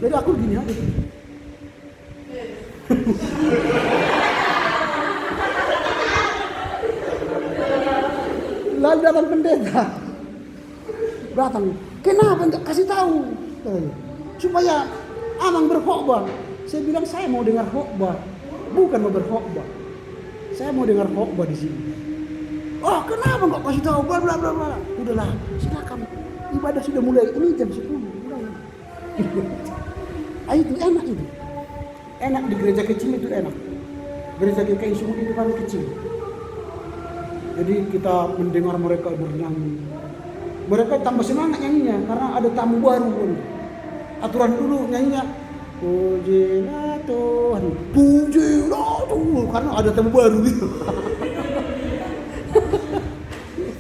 Speaker 4: Jadi aku gini aja. Lalu datang pendeta. Datang. Kenapa enggak kasih tahu? Supaya Amang berkhotbah. Saya bilang saya mau dengar khotbah, bukan mau berkhotbah. Saya mau dengar khotbah di sini. Oh, kenapa enggak kasih tahu? Bla bla bla bla. Udahlah, silakan. Ibadah sudah mulai. Ini jam 10. Itu enak itu. Enak di gereja kecil itu enak. Gereja GKI Sumut itu kan kecil. Jadi kita mendengar mereka bernyanyi. Mereka tambah semangat nyanyinya karena ada tamu baru pun. Aturan dulu nyanyinya pujilah Tuhan, pujilah Tuhan, karena ada tamu baru gitu.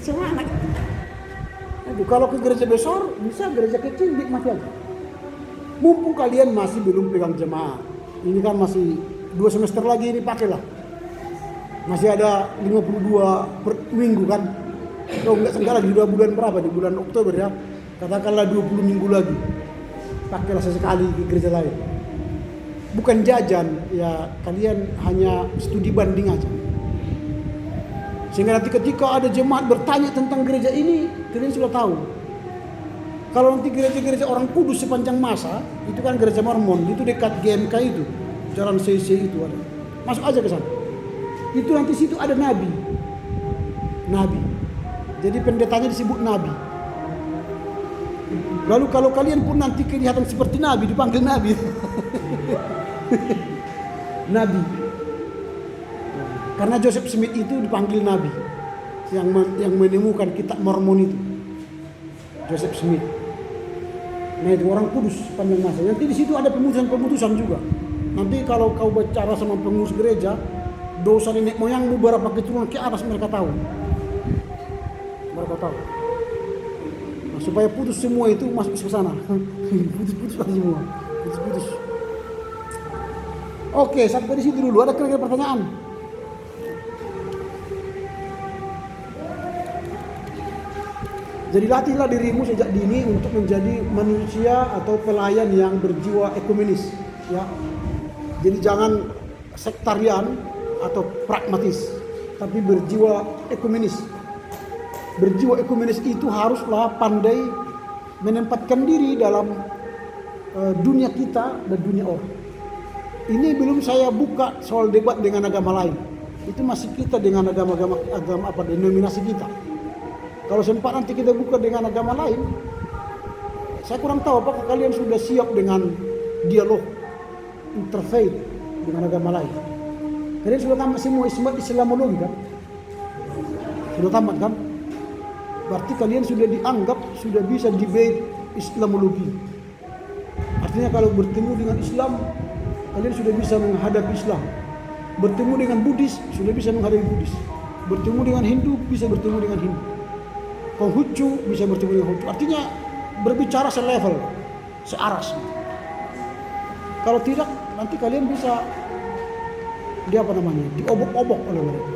Speaker 4: Semangat. Aduh, kalau ke gereja besar bisa, gereja kecil nikmati aja. Mumpung kalian masih belum pegang jemaat. Ini kan masih 2 semester lagi ini pakailah. Masih ada 52 per minggu kan. Kalau enggak salah di 2 bulan berapa? Di bulan Oktober ya. Katakanlah 20 minggu lagi. Pakailah sesekali ke gereja lain. Bukan jajan, ya kalian hanya studi banding aja. Sehingga nanti ketika ada jemaat bertanya tentang gereja ini, kalian sudah tahu. Kalau nanti gereja-gereja orang kudus sepanjang masa, itu kan gereja Mormon, itu dekat GMK itu, Jalan CC itu ada. Masuk aja ke sana. Itu nanti situ ada nabi. Nabi. Jadi pendetanya disebut nabi. Lalu kalau kalian pun nanti kelihatan seperti nabi, dipanggil nabi. Nabi. Karena Joseph Smith itu dipanggil nabi. Yang menemukan kitab Mormon itu. Joseph Smith. Nah, itu orang kudus panjang masa. Nanti di situ ada pemutusan juga. Nanti kalau kau bicara sama pengurus gereja, dosa nenek moyangmu berapa keturunan ke atas mereka tahu. Mereka tahu. Nah, supaya putus semua itu masuk ke sana. Putus semua. Putus. Oke, sampai di situ dulu. Ada kira-kira pertanyaan? Jadi latihlah dirimu sejak dini untuk menjadi manusia atau pelayan yang berjiwa ekumenis, ya. Jadi jangan sektarian atau pragmatis, tapi berjiwa ekumenis. Berjiwa ekumenis itu haruslah pandai menempatkan diri dalam dunia kita dan dunia orang. Ini belum saya buka soal debat dengan agama lain. Itu masih kita dengan agama apa denominasi kita. Kalau sempat nanti kita buka dengan agama lain, saya kurang tahu apakah kalian sudah siap dengan dialog interfaith dengan agama lain. Kalian sudah tamat semua Islamologi kan? Sudah tamat kan? Berarti kalian sudah dianggap sudah bisa debate Islamologi. Artinya kalau bertemu dengan Islam, kalian sudah bisa menghadapi Islam. Bertemu dengan Buddhis, sudah bisa menghadapi Buddhis. Bertemu dengan Hindu, bisa bertemu dengan Hindu. Konghucu, bisa bertemu dengan Konghucu. Artinya berbicara selevel, searas. Kalau tidak, nanti kalian bisa diobok-obok oleh mereka.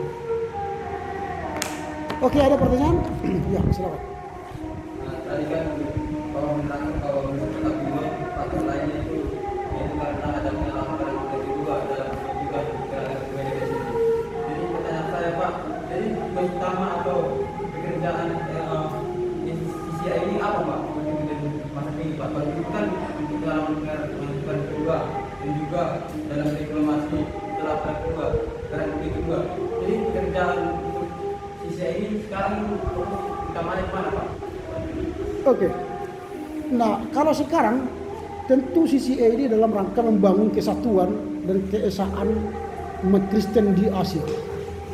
Speaker 4: Oke, ada pertanyaan? Ya, silakan.
Speaker 2: Tadi kan kalau menerangkan kalau kita bilang faktor lainnya itu karena ada penyelamatan dari kedua dalam juga media sini. Jadi pertanyaan saya Pak, jadi tugas utama atau pekerjaan CCI ini apa Pak? Masa ini Pak, kalau itu kan dalam mengajukan kedua dan juga dalam diplomasi dalam kedua, kedua. Jadi pekerjaan untuk CCI ini sekarang utamanya mana Pak?
Speaker 4: Oke. Nah, kalau sekarang tentu CCA ini dalam rangka membangun kesatuan dan keesaan umat Kristen di Asia.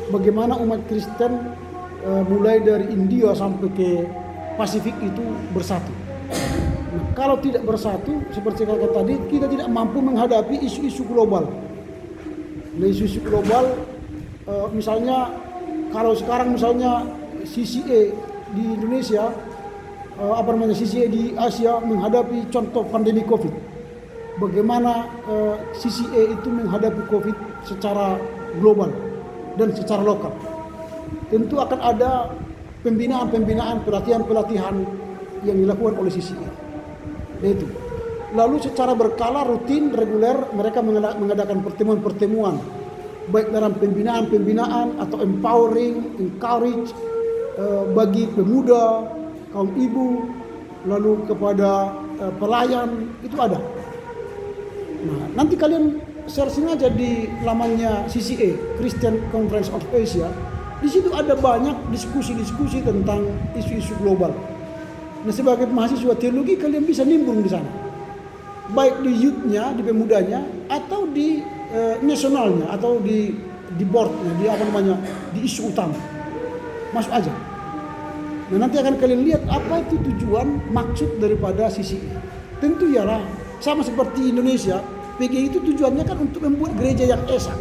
Speaker 4: Bagaimana umat Kristen mulai dari India sampai ke Pasifik itu bersatu. Nah, kalau tidak bersatu, seperti kata tadi, kita tidak mampu menghadapi isu-isu global. Nah, isu-isu global, misalnya kalau sekarang misalnya CCA di Indonesia, CCA di Asia menghadapi contoh pandemi COVID. Bagaimana CCA itu menghadapi COVID secara global dan secara lokal. Tentu akan ada pembinaan-pembinaan, pelatihan-pelatihan yang dilakukan oleh CCA. Itu. Lalu secara berkala, rutin, reguler, mereka mengadakan pertemuan-pertemuan, baik dalam pembinaan-pembinaan atau empowering, encourage bagi pemuda, kaum ibu, lalu kepada pelayan, itu ada. Nah, nanti kalian searching aja di lamannya CCA, Christian Conference of Asia. Di situ ada banyak diskusi-diskusi tentang isu-isu global. Nah, sebagai mahasiswa teologi kalian bisa nimbrung di sana, baik di youth-nya, di pemudanya, atau di nasionalnya, atau di board-nya, di isu utama. Masuk aja. Nah, nanti akan kalian lihat apa itu tujuan maksud daripada CCI. Tentu ialah sama seperti Indonesia, PGI itu tujuannya kan untuk membuat gereja yang esa.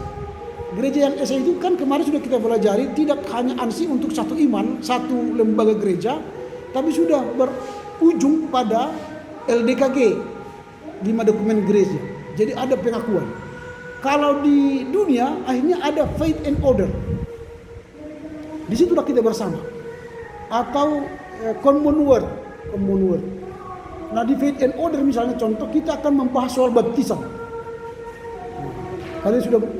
Speaker 4: Gereja yang esa itu kan kemarin sudah kita pelajari, tidak hanya ansih untuk satu iman, satu lembaga gereja, tapi sudah berujung pada LDKG, 5 dokumen gereja. Jadi ada pengakuan. Kalau di dunia akhirnya ada faith and order. Di situlah kita bersama. Atau common word. Nah, di faith and order misalnya contoh kita akan membahas soal baptisan.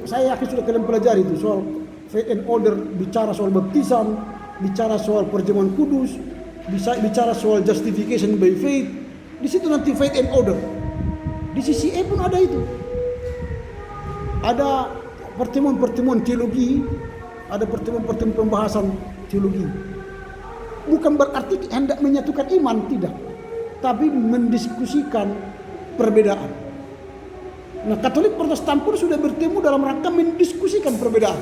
Speaker 4: Saya yakin sudah kalian pelajari itu soal faith and order, bicara soal baptisan, bicara soal perjamuan kudus, bisa bicara soal justification by faith. Di situ nanti faith and order. Di CCA pun ada itu. Ada pertemuan-pertemuan teologi, ada pertemuan-pertemuan pembahasan teologi. Bukan berarti hendak menyatukan iman, tidak. Tapi mendiskusikan perbedaan. Nah, Katolik Protestan pun sudah bertemu dalam rangka mendiskusikan perbedaan.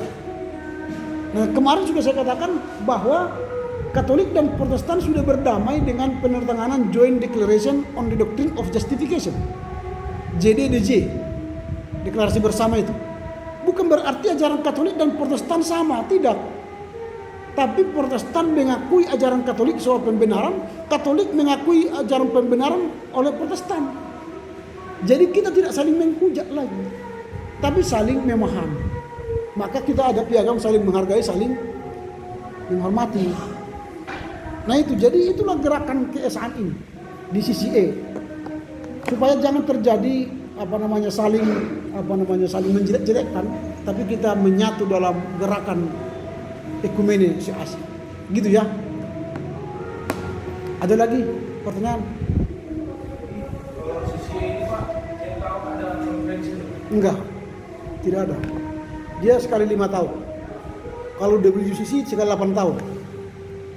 Speaker 4: Nah, kemarin sudah saya katakan bahwa Katolik dan Protestan sudah berdamai dengan penandatanganan Joint Declaration on the Doctrine of Justification. JDDJ. Deklarasi bersama itu. Bukan berarti ajaran Katolik dan Protestan sama, tidak. Tapi Protestan mengakui ajaran Katolik soal pembenaran, Katolik mengakui ajaran pembenaran oleh Protestan. Jadi kita tidak saling menghujat lagi, tapi saling memahami. Maka kita ada piagam saling menghargai, saling menghormati. Nah itu, jadi itulah gerakan keesaan ini di CCA. Supaya jangan terjadi saling menjelek-jelekkan, tapi kita menyatu dalam gerakan ekumene se-Asia. Gitu ya. Ada lagi pertanyaan?
Speaker 5: Kalau sisi ini Pak, saya tahu ada konferensi.
Speaker 4: Enggak. Tidak ada. Dia sekali 5 tahun. Kalau WCC sekali 8 tahun.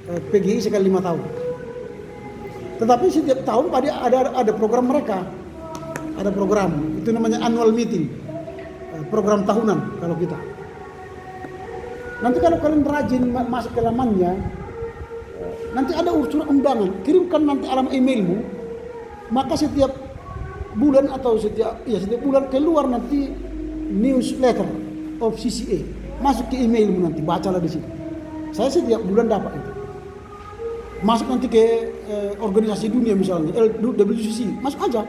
Speaker 4: PGI sekali 5 tahun. Tetapi setiap tahun ada program mereka. ada program, itu namanya annual meeting, program tahunan kalau kita. Nanti kalau kalian rajin masuk ke lamannya, nanti ada surat undangan, kirimkan nanti alamat emailmu, maka setiap bulan atau setiap bulan keluar nanti newsletter of CCA, masuk ke emailmu nanti, bacalah di situ. Saya setiap bulan dapat itu. Masuk nanti ke organisasi dunia misalnya, WCC, masuk aja.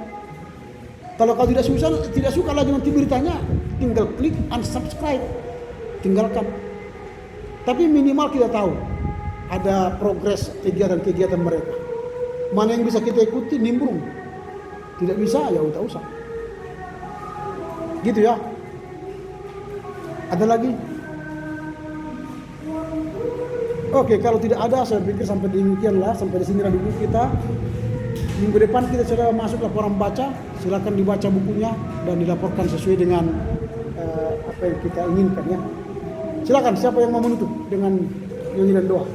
Speaker 4: Kalau kau tidak suka lagi nanti beritanya, tinggal klik unsubscribe, tinggalkan. Tapi minimal kita tahu ada progres kegiatan-kegiatan mereka. Mana yang bisa kita ikuti, nimbrung. Tidak bisa, ya tak usah. Gitu ya. Ada lagi? Oke, kalau tidak ada, saya pikir sampai demikianlah, sampai di sini dulu kita. Minggu depan kita sudah masuk laporan baca. Silakan dibaca bukunya dan dilaporkan sesuai dengan apa yang kita inginkan ya. Silakan, siapa yang mau menutup dengan nyanyi dan doa?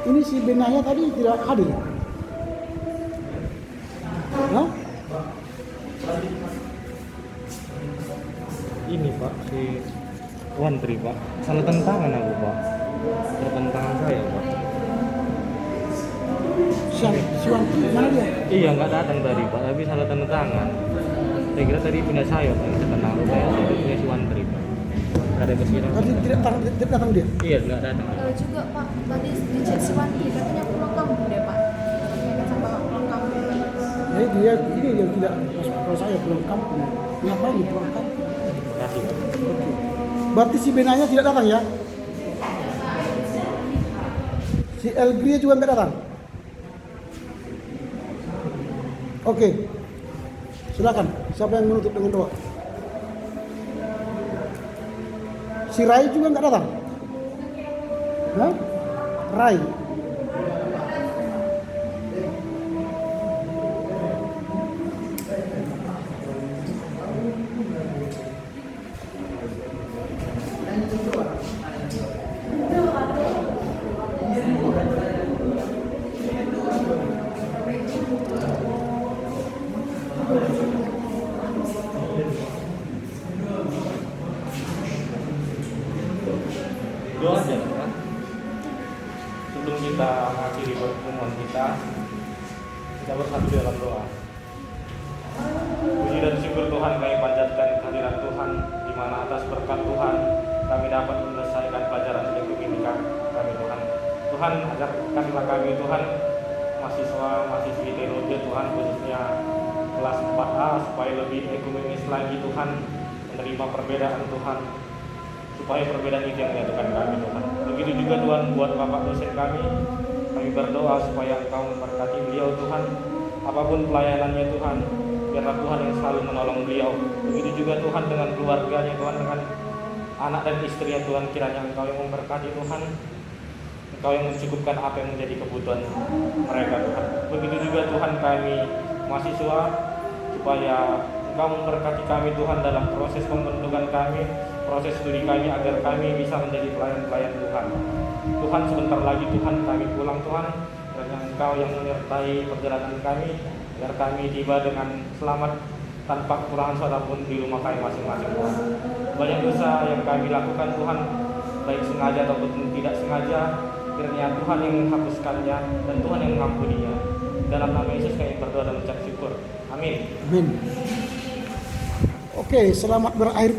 Speaker 4: Ini si Benahya tadi tidak hadir. Hah?
Speaker 6: Ini Pak, si Wantri Pak, salah tentangan aku Pak, pertentangan saya Pak.
Speaker 4: Si Wantri, mana dia?
Speaker 6: Iya nggak datang tadi Pak, tapi salah tanda tangan. Saya kira tadi punya saya Pak, yang tenang saya punya si Wantri Pak. Ada kesiran.
Speaker 4: Tadi tidak datang dia?
Speaker 6: Iya nggak datang.
Speaker 3: Juga Pak, tadi dicek si Wandi katanya pulang kampung deh Pak. Katanya sama pulang kampung.
Speaker 4: Jadi dia ini yang tidak masuk kalau saya pulang kampung. Ngapain dia pulang kampung?
Speaker 6: Terima kasih Pak.
Speaker 4: Oke. Berarti si Benahya tidak datang ya? Si Elgria juga nggak datang? Oke. Silakan. Siapa yang menutup dengan doa? Si Rai juga nggak datang? Hah? Rai.
Speaker 6: Doa aja Pak. Sebelum kita mengakhiri pertemuan kita bersatu dalam doa. Puji dan syukur Tuhan kami panjatkan kehadiran Tuhan, di mana atas berkat Tuhan kami dapat menyelesaikan pelajaran ekumenika kami Tuhan. Tuhan ajarkanlah kami Tuhan, mahasiswi teologi Tuhan, khususnya kelas 4A, supaya lebih ekumenis lagi Tuhan, menerima perbedaan Tuhan, supaya perbedaan itu yang menyatukan kami Tuhan. Begitu juga Tuhan buat Bapak dosen kami berdoa supaya Engkau memberkati beliau Tuhan, apapun pelayanannya Tuhan, biarlah Tuhan yang selalu menolong beliau. Begitu juga Tuhan dengan keluarganya Tuhan, dengan anak dan istrinya Tuhan, kiranya Engkau yang memberkati Tuhan, Engkau yang mencukupkan apa yang menjadi kebutuhan mereka Tuhan. Begitu juga Tuhan kami mahasiswa, supaya Engkau memberkati kami Tuhan dalam proses pembentukan kami, proses studi kami, agar kami bisa menjadi pelayan-pelayan Tuhan. Tuhan, sebentar lagi Tuhan kami pulang Tuhan, kiranya Engkau yang menyertai perjalanan kami, agar kami tiba dengan selamat tanpa kekurangan seorang di rumah kami masing-masing Tuhan. Banyak dosa yang kami lakukan Tuhan, baik sengaja ataupun tidak sengaja, kiranya Tuhan yang menghapuskannya dan Tuhan yang mengampuninya. Dalam nama Yesus kami berdoa dan mengucap syukur. Amin.
Speaker 4: Amin. Oke, selamat berakhir